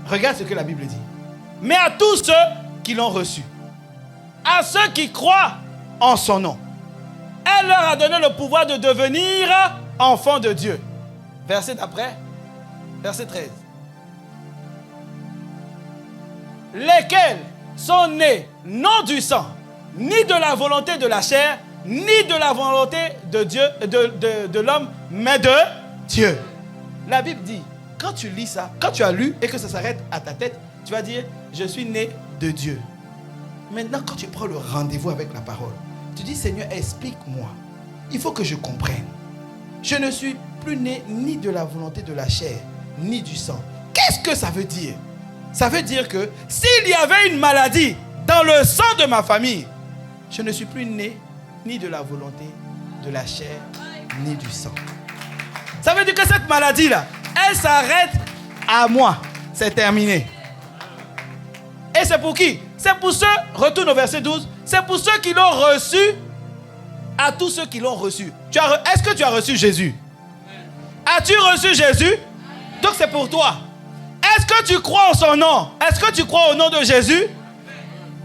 Regarde ce que la Bible dit. Mais à tous ceux qui l'ont reçu, à ceux qui croient en son nom, elle leur a donné le pouvoir de devenir enfants de Dieu. Verset d'après, verset 13. Lesquels sont nés non du sang, ni de la volonté de la chair, ni de la volonté de Dieu, de l'homme, mais de Dieu. La Bible dit, quand tu lis ça, quand tu as lu et que ça s'arrête à ta tête, tu vas dire, je suis né de Dieu. Maintenant, quand tu prends le rendez-vous avec la parole, tu dis, Seigneur, explique-moi. Il faut que je comprenne. Je ne suis plus né ni de la volonté de la chair, ni du sang. Qu'est-ce que ça veut dire? Ça veut dire que s'il y avait une maladie dans le sang de ma famille, je ne suis plus né ni de la volonté de la chair, ni du sang. Ça veut dire que cette maladie-là, elle s'arrête à moi. C'est terminé. Et c'est pour qui? C'est pour ceux, retourne au verset 12, c'est pour ceux qui l'ont reçu, à tous ceux qui l'ont reçu. Est-ce que tu as reçu Jésus? As-tu reçu Jésus? Donc c'est pour toi. Est-ce que tu crois en son nom? Est-ce que tu crois au nom de Jésus?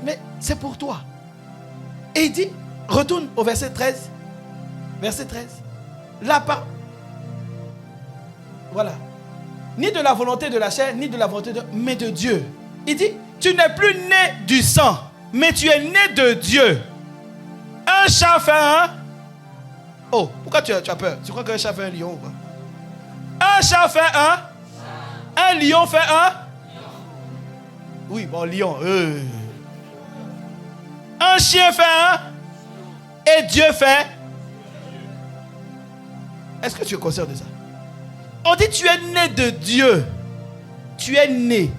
Mais c'est pour toi. Et il dit, retourne au verset 13. Verset 13. Là-bas. Voilà. Ni de la volonté de la chair, ni de la volonté mais de Dieu. Il dit, tu n'es plus né du sang, mais tu es né de Dieu. Un chat fait un... Oh, pourquoi tu as peur? Tu crois qu'un chat fait un lion ou quoi? Un chat fait un... Un lion fait un... Oui, bon, lion. Un chien fait un... Et Dieu fait... Est-ce que tu es conscient de ça? On dit tu es né de Dieu. Tu es né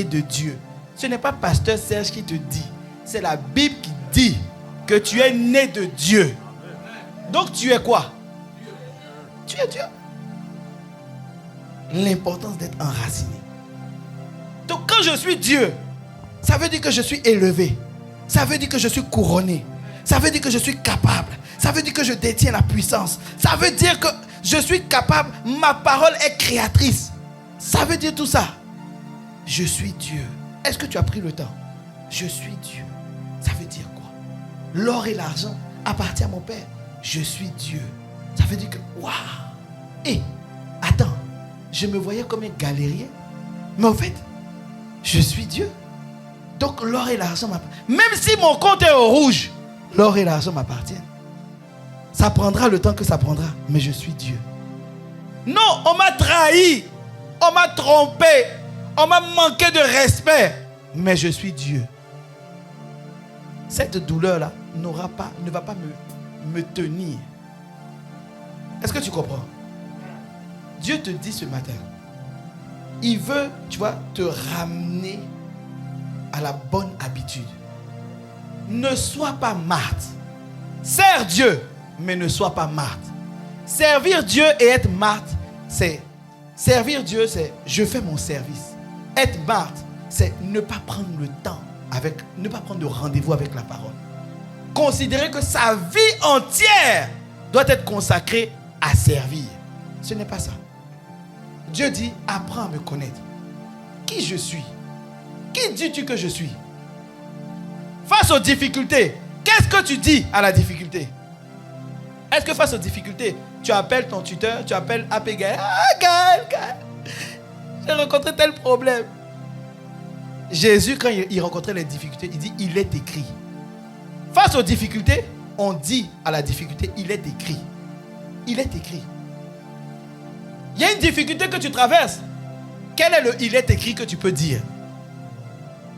de Dieu. Ce n'est pas pasteur Serge qui te dit. C'est la Bible qui dit que tu es né de Dieu. Donc tu es quoi? Tu es Dieu. L'importance d'être enraciné. Donc quand je suis Dieu, ça veut dire que je suis élevé. Ça veut dire que je suis couronné. Ça veut dire que je suis capable. Ça veut dire que je détiens la puissance. Ça veut dire que je suis capable. Ma parole est créatrice. Ça veut dire tout ça. Je suis Dieu. Est-ce que tu as pris le temps? Je suis Dieu. Ça veut dire quoi? L'or et l'argent appartiennent à mon Père. Je suis Dieu. Ça veut dire que, waouh! Et, attends, je me voyais comme un galérien. Mais en fait, je suis Dieu. Donc l'or et l'argent m'appartiennent. Même si mon compte est au rouge, l'or et l'argent m'appartiennent. Ça prendra le temps que ça prendra, mais je suis Dieu. Non, on m'a trahi. On m'a trompé. On m'a manqué de respect. Mais je suis Dieu. Cette douleur-là ne va pas me tenir. Est-ce que tu comprends? Dieu te dit ce matin, il veut, tu vois, te ramener à la bonne habitude. Ne sois pas Marthe. Sers Dieu, mais ne sois pas Marthe. Servir Dieu et être Marthe, c'est... Servir Dieu, c'est je fais mon service. Être Marthe, c'est ne pas prendre le temps ne pas prendre de rendez-vous avec la parole. Considérer que sa vie entière doit être consacrée à servir. Ce n'est pas ça. Dieu dit, apprends à me connaître. Qui je suis? Qui dis-tu que je suis? Face aux difficultés, qu'est-ce que tu dis à la difficulté? Est-ce que face aux difficultés, tu appelles ton tuteur, tu appelles AP Gaël? Ah, Gaël, j'ai rencontré tel problème. Jésus, quand il rencontrait les difficultés, il dit, il est écrit. Face aux difficultés, on dit à la difficulté, il est écrit. Il est écrit. Il y a une difficulté que tu traverses. Quel est le il est écrit que tu peux dire?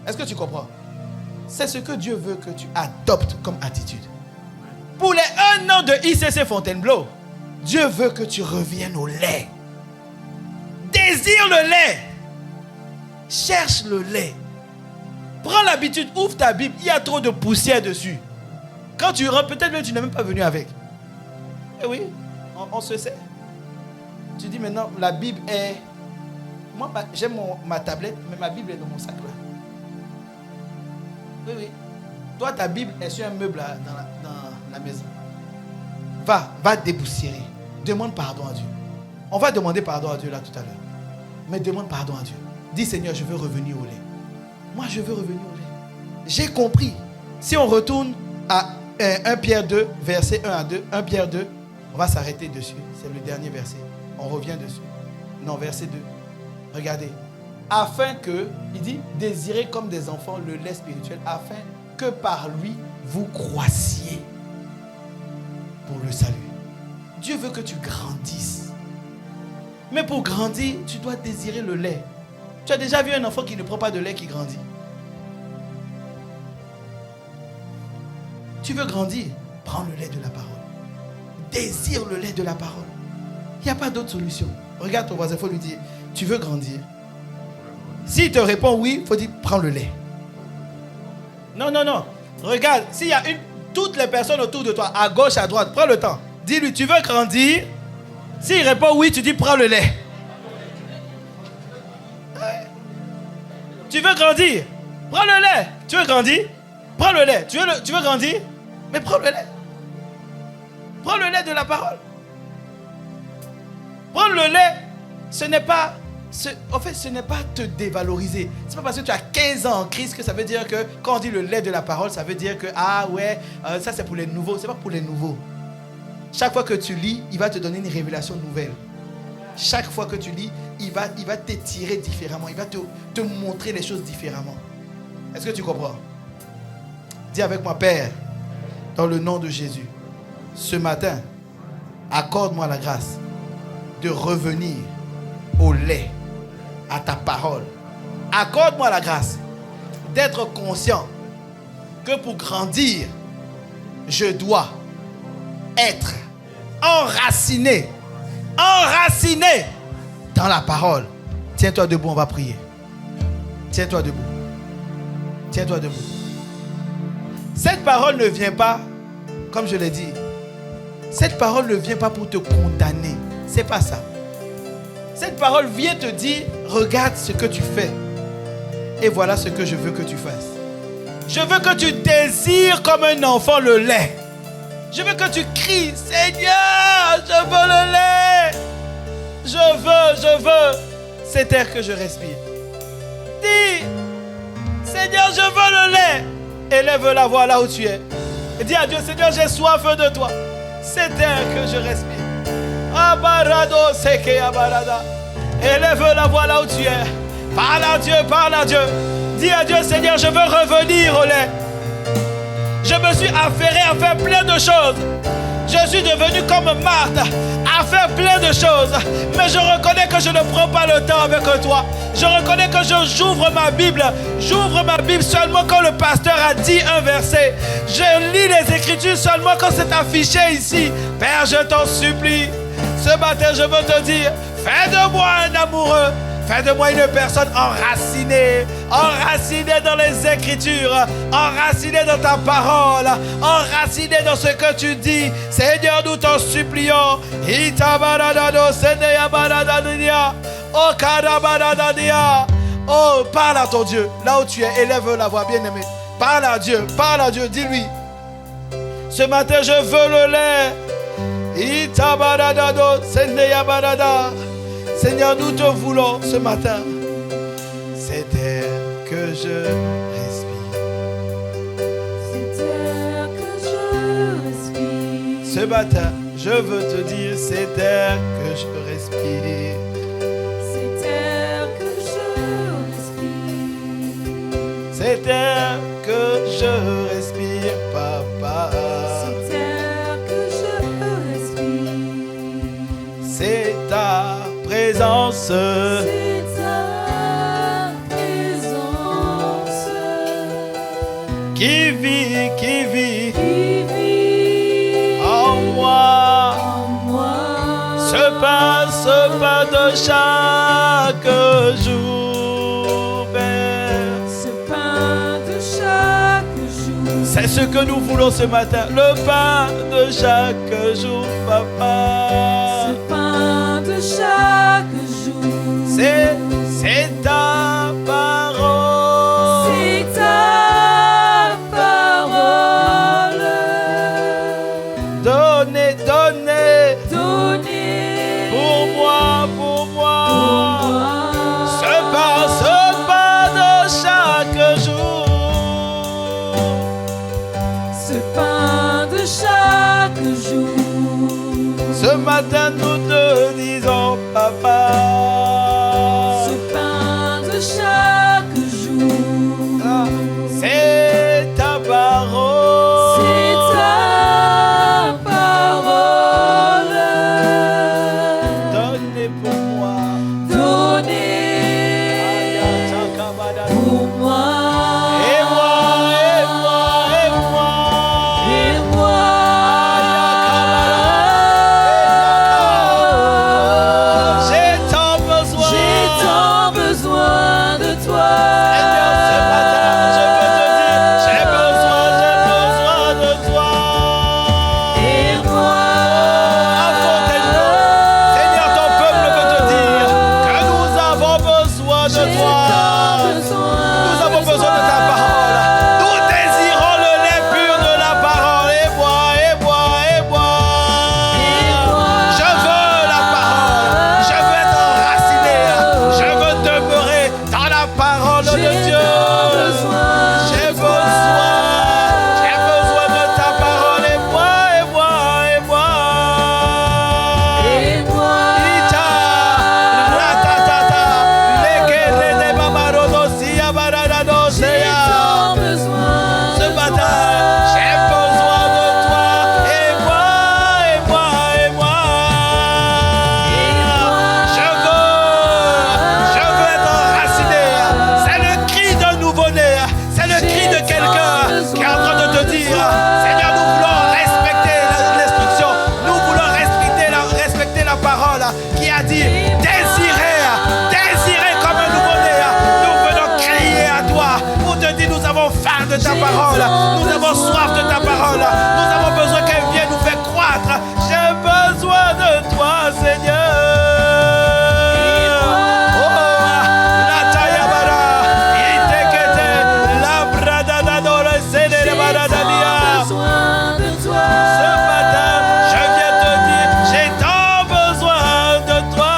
Est-ce que tu comprends? C'est ce que Dieu veut que tu adoptes comme attitude. Pour les 1 an de ICC Fontainebleau, Dieu veut que tu reviennes au lait. Désire le lait. Cherche le lait. Prends l'habitude, ouvre ta Bible. Il y a trop de poussière dessus. Quand tu rentres, peut-être même tu n'es même pas venu avec. Eh oui, on se sait. Tu dis maintenant, la Bible est... Moi, j'ai ma tablette, mais ma Bible est dans mon sac là. Oui, oui. Toi, ta Bible est sur un meuble là, dans la maison. Va déboussiérer. Demande pardon à Dieu. On va demander pardon à Dieu là tout à l'heure. Mais demande pardon à Dieu. Dis Seigneur, je veux revenir au lait. Moi, je veux revenir au lait. J'ai compris. Si on retourne à 1 Pierre 2, verset 1 à 2, 1 Pierre 2, on va s'arrêter dessus. C'est le dernier verset. On revient dessus. Non, verset 2. Regardez. Afin que, il dit, désirez comme des enfants le lait spirituel, afin que par lui, vous croissiez pour le salut. Dieu veut que tu grandisses. Mais pour grandir, tu dois désirer le lait. Tu as déjà vu un enfant qui ne prend pas de lait qui grandit? Tu veux grandir? Prends le lait de la parole. Désire le lait de la parole. Il n'y a pas d'autre solution. Regarde ton voisin, il faut lui dire, tu veux grandir? S'il te répond oui, il faut dire, prends le lait. Non. Regarde, s'il y a toutes les personnes autour de toi, à gauche, à droite, prends le temps. Dis-lui, tu veux grandir? S'il répond oui, tu dis, prends le lait. Tu veux grandir? Prends le lait. Tu veux grandir? Prends le lait. Tu veux grandir? Mais prends le lait. Prends le lait de la parole. Prendre le lait, ce n'est pas te dévaloriser. Ce n'est pas parce que tu as 15 ans en Christ que ça veut dire que quand on dit le lait de la parole, ça veut dire que ça c'est pour les nouveaux. Ce n'est pas pour les nouveaux. Chaque fois que tu lis, il va te donner une révélation nouvelle. Chaque fois que tu lis, il va t'étirer différemment. Il va te montrer les choses différemment. Est-ce que tu comprends? Dis avec moi, Père, dans le nom de Jésus, ce matin, accorde-moi la grâce de revenir au lait, à ta parole. Accorde-moi la grâce d'être conscient que pour grandir, je dois être enraciné dans la parole. Tiens-toi debout, on va prier. Tiens-toi debout. Tiens-toi debout. Cette parole ne vient pas, comme je l'ai dit, cette parole ne vient pas pour te condamner. C'est pas ça. Cette parole vient te dire, regarde ce que tu fais. Et voilà ce que je veux que tu fasses. Je veux que tu désires comme un enfant le lait. Je veux que tu cries, Seigneur, je veux le lait. Je veux cet air que je respire. Dis, Seigneur, je veux le lait. Élève la voix là où tu es. Et dis à Dieu, Seigneur, j'ai soif de toi. Cet air que je respire. Abarado seke abarada. Élève la voix là où tu es. Parle à Dieu, parle à Dieu. Dis à Dieu, Seigneur, je veux revenir au lait. Je me suis affairé à faire plein de choses. Je suis devenu comme Marthe, à faire plein de choses. Mais je reconnais que je ne prends pas le temps avec toi. Je reconnais que j'ouvre ma Bible. J'ouvre ma Bible seulement quand le pasteur a dit un verset. Je lis les Écritures seulement quand c'est affiché ici. Père, je t'en supplie. Ce matin, je veux te dire, fais de moi un amoureux. Fais de moi une personne enracinée dans les Écritures, enracinée dans ta parole, enracinée dans ce que tu dis. Seigneur, nous t'en supplions. Oh, parle à ton Dieu, là où tu es, élève la voix, bien-aimé. Parle à Dieu, dis-lui. Ce matin, je veux le lait. Seigneur, nous te voulons ce matin. Cet air que je respire. Cet air que je respire. Ce matin, je veux te dire, cet air que je respire. Cet air que je respire. Cet air que je respire, papa. Cet air que je respire. C'est ta présence. C'est ta présence Qui vit qui vit en moi. en moi. Ce pain de chaque jour, Père. Ce pain de chaque jour. C'est ce que nous voulons ce matin. Le pain de chaque jour, papa. Ce pain de chaque jour. C'est ta parole. C'est ta parole. Donnez, donnez. Donnez. Pour moi. Pour moi. Ce pain de chaque jour. Ce pain de chaque jour. Ce matin nous te disons, papa. Ce pain de chaque jour. C'est ta parole. C'est ta parole. Donnez pour moi. Donnez pour moi. Et moi. Et moi. J'ai tant besoin. J'ai tant besoin de toi. Seigneur, ce matin, je peux te dire, j'ai besoin de toi. Et moi. Seigneur, ton peuple veut te dire que nous avons besoin de toi. Nous avons besoin de ta parole. Nous désirons le lait pur de la parole. Et moi. Je veux la parole. Je veux être enraciné. Je veux demeurer dans la parole de Dieu. J'ai besoin de ta parole. Et moi. Ita, ratatata, lekele de babarodo, siya baradado, seya. Ce matin, j'ai besoin de toi. Et moi. Je veux être enraciné. C'est le cri d'un nouveau-né. C'est le cri de quelqu'un qui est en train de te dire, Seigneur, nous voulons respecter l'instruction. Nous voulons respecter la parole qui a dit, désirez comme un nouveau-né. Nous venons crier à toi pour te dire, nous avons faim de ta parole. Nous avons soif de ta parole. Nous avons besoin qu'elle vienne nous faire croître. J'ai besoin de toi, Seigneur. Ce matin, je viens te dire, j'ai tant besoin de toi.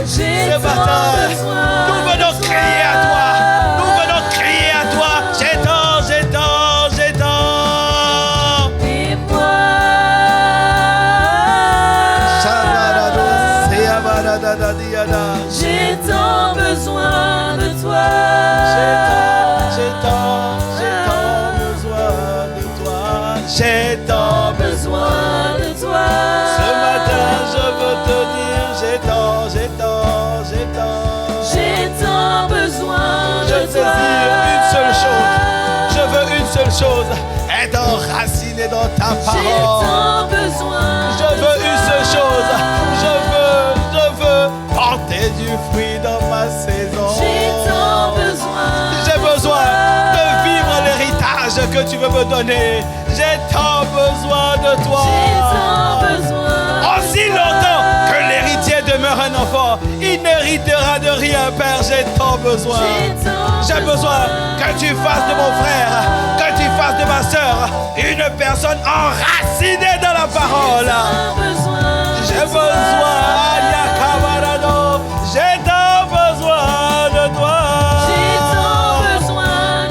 Ce matin, nous venons crier à toi. J'ai tant. Et moi. J'ai tant besoin de toi. J'ai tant besoin de toi. Ce matin, je veux te dire, j'ai tant. J'ai tant besoin Je de toi. désire une seule chose. Je veux une seule chose. Être enraciné dans ta J'ai parole. tant besoin. Je veux une seule chose. Je veux porter du fruit dans ma saison. J'ai tant besoin. J'ai besoin de vivre l'héritage que tu veux me donner. J'ai tant besoin de toi. J'ai tant besoin. Aussi longtemps que l'héritier demeure un enfant, il n'héritera de rien, Père. J'ai tant besoin. J'ai besoin que tu fasses de mon frère, que tu fasses de ma soeur une personne enracinée dans la parole. J'ai besoin, Alia Kabarado, j'ai tant besoin de toi.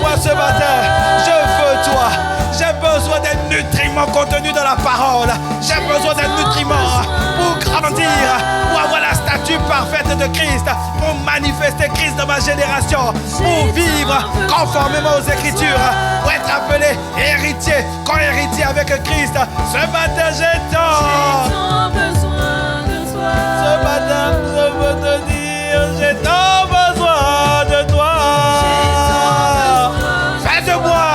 Moi ce matin, je veux toi. J'ai besoin d'un nutriment contenu dans la parole. J'ai besoin d'un nutriment pour grandir, pour avoir la statue parfaite de Christ, pour manifester Christ dans ma génération, pour vivre conformément aux Écritures, pour être appelé héritier, co-héritier avec Christ. Ce matin, j'ai tant besoin de toi. Ce matin, je veux te dire, j'ai tant besoin de toi. Fais de moi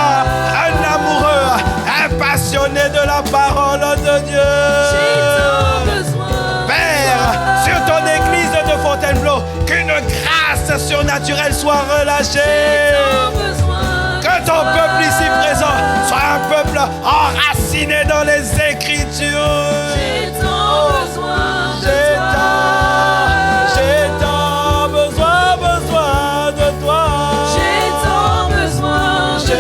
un amoureux, un passionné de la parole de Dieu. Père, sur ton église de Fontainebleau, surnaturel soit relâché. J'ai tant besoin Que de ton toi. peuple ici présent soit un peuple enraciné dans les Écritures. J'ai tant besoin de J'ai toi. tant besoin de toi. J'ai tant besoin de J'ai toi.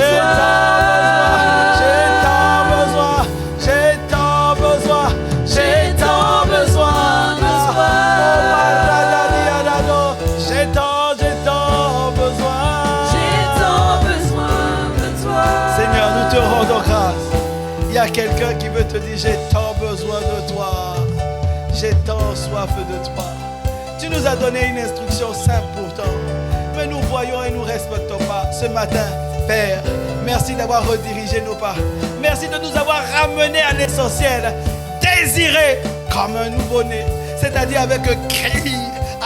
tant besoin de toi. J'ai tant besoin de toi. J'ai tant besoin. J'ai tant besoin de toi. Seigneur, nous te rendons grâce. Il y a quelqu'un qui veut te dire, j'ai tant besoin de toi. J'ai tant soif de toi. Tu nous as donné une instruction simple pourtant, mais nous voyons et nous respectons pas. Ce matin, Père, merci d'avoir redirigé nos pas. Merci de nous avoir ramenés à l'essentiel. Désirer comme un nouveau-né, c'est-à-dire avec cri,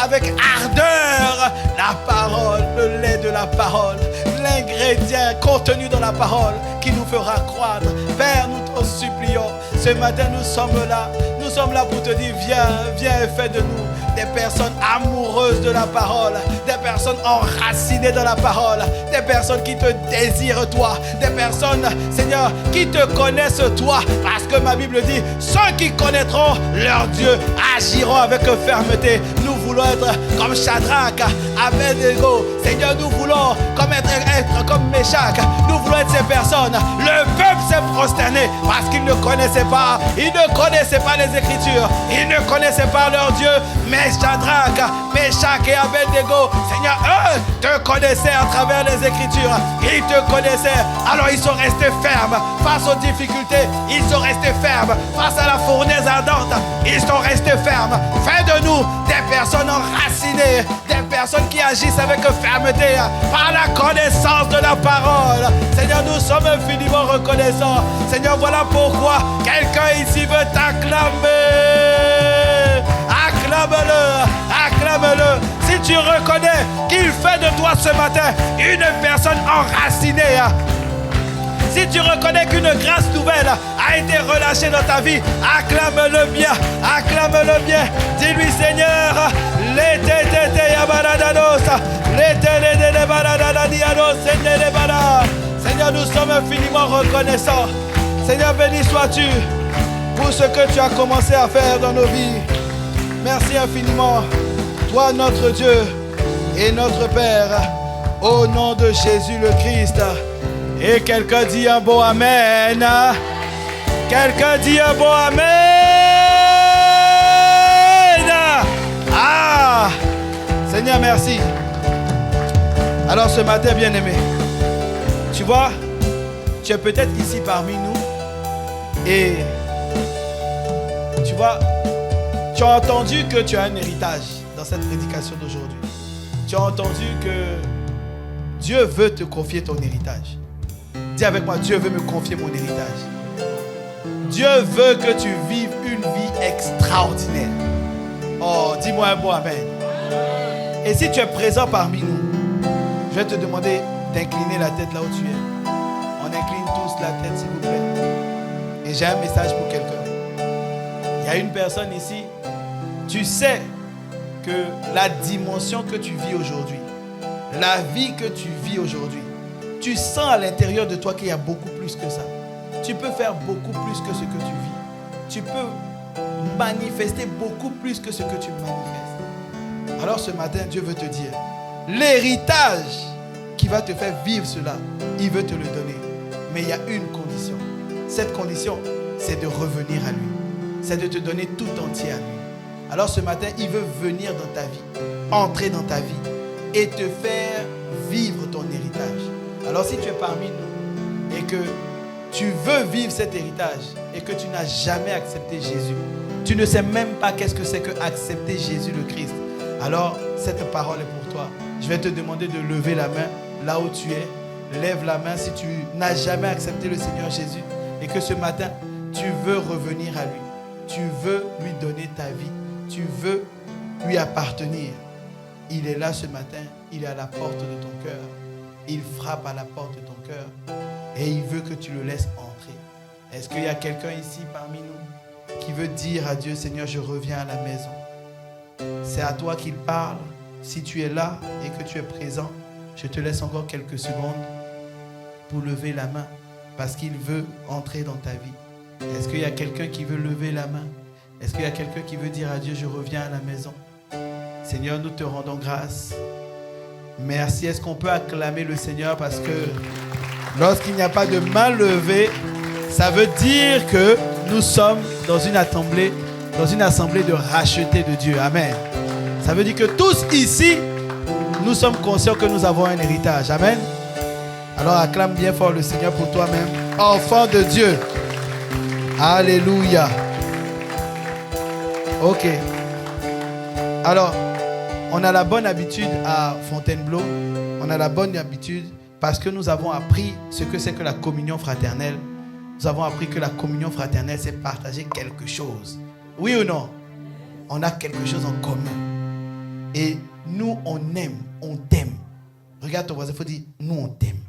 avec ardeur, la parole, le lait de la parole, l'ingrédient contenu dans la parole qui nous fera croître. Père, nous t'en supplions. Ce matin, nous sommes là. Nous sommes là pour te dire, viens et fais de nous des personnes amoureuses de la parole, des personnes enracinées dans la parole, des personnes qui te désirent toi, des personnes, Seigneur, qui te connaissent toi, parce que ma Bible dit, ceux qui connaîtront leur Dieu agiront avec fermeté. Nous voulons être comme Shadrach, Abednego. Seigneur, nous voulons être comme Meshach. Nous voulons être ces personnes. Le peuple s'est prosterné parce qu'il ne connaissait pas. Il ne connaissait pas les Écritures. Il ne connaissait pas leur Dieu. Mais Shadrach, Meshach et Abednego, Seigneur, eux te connaissaient à travers les Écritures. Ils te connaissaient. Alors ils sont restés fermes face aux difficultés. Ils sont restés fermes face à la fournaise ardente. Ils sont restés fermes. Fais de nous des personnes enracinées, des personnes qui agissent avec fermeté par la connaissance de la parole. Seigneur, nous sommes infiniment reconnaissants. Seigneur, voilà pourquoi quelqu'un ici veut t'acclamer. Acclame-le, acclame-le. Si tu reconnais qu'il fait de toi ce matin une personne enracinée, si tu reconnais qu'une grâce nouvelle a été relâchée dans ta vie, acclame-le bien, acclame-le bien. Dis-lui, Seigneur, Seigneur, nous sommes infiniment reconnaissants. Seigneur, béni sois-tu pour ce que tu as commencé à faire dans nos vies. Merci infiniment, toi notre Dieu et notre Père, au nom de Jésus le Christ. Et quelqu'un dit un beau Amen. Quelqu'un dit un beau Amen. Ah, Seigneur, merci. Alors ce matin, bien-aimé, tu vois, tu es peut-être ici parmi nous et tu vois, tu as entendu que tu as un héritage dans cette prédication d'aujourd'hui. Tu as entendu que Dieu veut te confier ton héritage. Dis avec moi, Dieu veut me confier mon héritage. Dieu veut que tu vives une vie extraordinaire. Oh, dis-moi un mot, Amen. Et si tu es présent parmi nous, je vais te demander d'incliner la tête là où tu es. On incline tous la tête, s'il vous plaît. Et j'ai un message pour quelqu'un. Il y a une personne ici, tu sais que la dimension que tu vis aujourd'hui, la vie que tu vis aujourd'hui, tu sens à l'intérieur de toi qu'il y a beaucoup plus que ça. Tu peux faire beaucoup plus que ce que tu vis. Tu peux manifester beaucoup plus que ce que tu manifestes. Alors ce matin, Dieu veut te dire, l'héritage qui va te faire vivre cela, il veut te le donner. Mais il y a une condition. Cette condition, c'est de revenir à lui. C'est de te donner tout entier à lui. Alors ce matin, il veut venir dans ta vie, entrer dans ta vie et te faire vivre ton héritage. Alors si tu es parmi nous et que tu veux vivre cet héritage et que tu n'as jamais accepté Jésus, tu ne sais même pas qu'est-ce que c'est que accepter Jésus le Christ, alors cette parole est pour toi. Je vais te demander de lever la main là où tu es. Lève la main si tu n'as jamais accepté le Seigneur Jésus et que ce matin, tu veux revenir à lui. Tu veux lui donner ta vie. Tu veux lui appartenir. Il est là ce matin. Il est à la porte de ton cœur. Il frappe à la porte de ton cœur. Et il veut que tu le laisses entrer. Est-ce qu'il y a quelqu'un ici parmi nous qui veut dire à Dieu, Seigneur, je reviens à la maison? C'est à toi qu'il parle. si tu es là et que tu es présent, je te laisse encore quelques secondes pour lever la main parce qu'il veut entrer dans ta vie. Est-ce qu'il y a quelqu'un qui veut lever la main? Est-ce qu'il y a quelqu'un qui veut dire à Dieu, je reviens à la maison? Seigneur, nous te rendons grâce. Merci. Est-ce qu'on peut acclamer le Seigneur parce que lorsqu'il n'y a pas de main levée, ça veut dire que nous sommes dans une assemblée de rachetés de Dieu. Amen. Ça veut dire que tous ici, nous sommes conscients que nous avons un héritage. Amen. Alors acclame bien fort le Seigneur pour toi-même. Enfant de Dieu. Alléluia. Ok. Alors, on a la bonne habitude à Fontainebleau. On a la bonne habitude parce que nous avons appris ce que c'est que la communion fraternelle. Nous avons appris que la communion fraternelle, c'est partager quelque chose. Oui ou non? On a quelque chose en commun. Et nous, on aime, on t'aime. Regarde ton voisin, il faut dire, nous, on t'aime.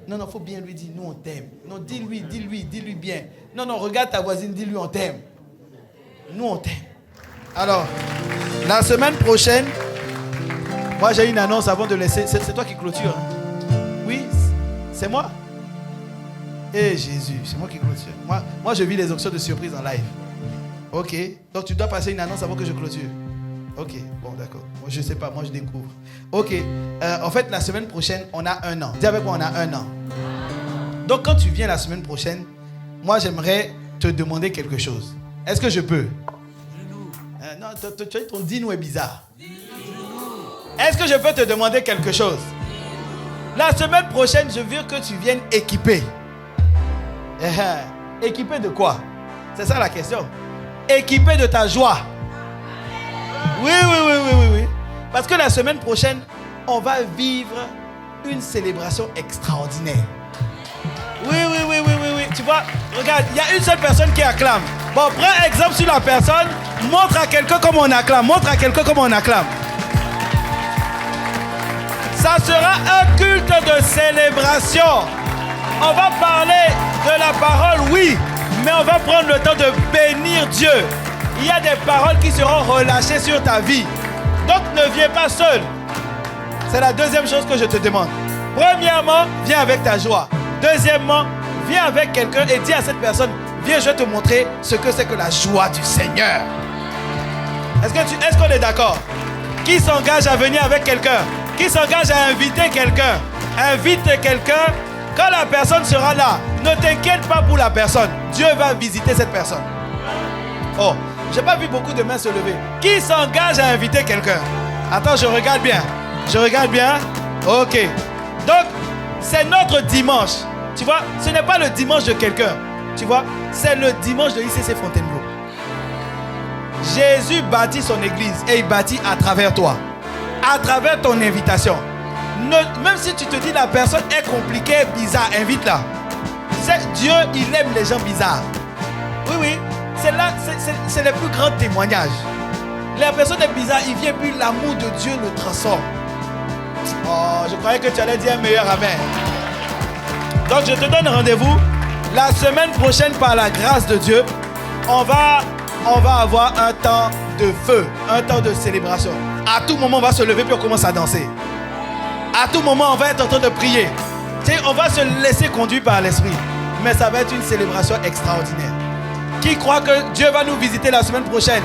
Non, il faut bien lui dire, nous, on t'aime. Non, dis-lui bien. Non, regarde ta voisine, dis-lui, on t'aime. Nous, on t'aime. Alors, la semaine prochaine, moi, j'ai une annonce avant de laisser. C'est toi qui clôture. Hein? Oui, c'est moi. Eh Jésus, c'est moi qui clôture. Moi, je vis les options de surprise en live. Ok. Donc, tu dois passer une annonce avant que je clôture. Ok. Bon, d'accord. Moi, je ne sais pas. Moi, je découvre. Ok. En fait, la semaine prochaine, on a 1 an. Dis avec moi, on a 1 an. Donc, quand tu viens la semaine prochaine, moi, j'aimerais te demander quelque chose. Est-ce que je peux? Non, ton dis-nous est bizarre. Est-ce que je peux te demander quelque chose? La semaine prochaine, je veux que tu viennes équipé. Équipé de quoi? C'est ça la question. Équipé de ta joie. Oui. Parce que la semaine prochaine, on va vivre une célébration extraordinaire. Oui. Tu vois, regarde, il y a une seule personne qui acclame. Bon, prends exemple sur la personne. Montre à quelqu'un comment on acclame. Ça sera un culte de célébration. On va parler de la parole, oui, mais on va prendre le temps de bénir Dieu. Il y a des paroles qui seront relâchées sur ta vie. Donc ne viens pas seul. C'est la deuxième chose que je te demande. Premièrement, viens avec ta joie. Deuxièmement, viens avec quelqu'un et dis à cette personne, viens, je vais te montrer ce que c'est que la joie du Seigneur. Est-ce qu'on est d'accord? Qui s'engage à venir avec quelqu'un? Qui s'engage à inviter quelqu'un? Invite quelqu'un. Quand la personne sera là, ne t'inquiète pas pour la personne. Dieu va visiter cette personne. Oh, j'ai pas vu beaucoup de mains se lever. Qui s'engage à inviter quelqu'un? Attends, je regarde bien. Ok. Donc, c'est notre dimanche. Tu vois, ce n'est pas le dimanche de quelqu'un. Tu vois, c'est le dimanche de ICC Fontainebleau. Jésus bâtit son église et il bâtit à travers toi. À travers ton invitation. Même si tu te dis la personne est compliquée, bizarre, invite-la. Dieu, il aime les gens bizarres. Oui. C'est le plus grand témoignage. La personne est bizarre, il vient puis l'amour de Dieu le transforme. Oh, je croyais que tu allais dire un meilleur amen. Donc je te donne rendez-vous la semaine prochaine par la grâce de Dieu. On va avoir un temps de feu, un temps de célébration. À tout moment, on va se lever puis on commence à danser. À tout moment, on va être en train de prier. Tu sais, on va se laisser conduire par l'Esprit. Mais ça va être une célébration extraordinaire. Qui croit que Dieu va nous visiter la semaine prochaine?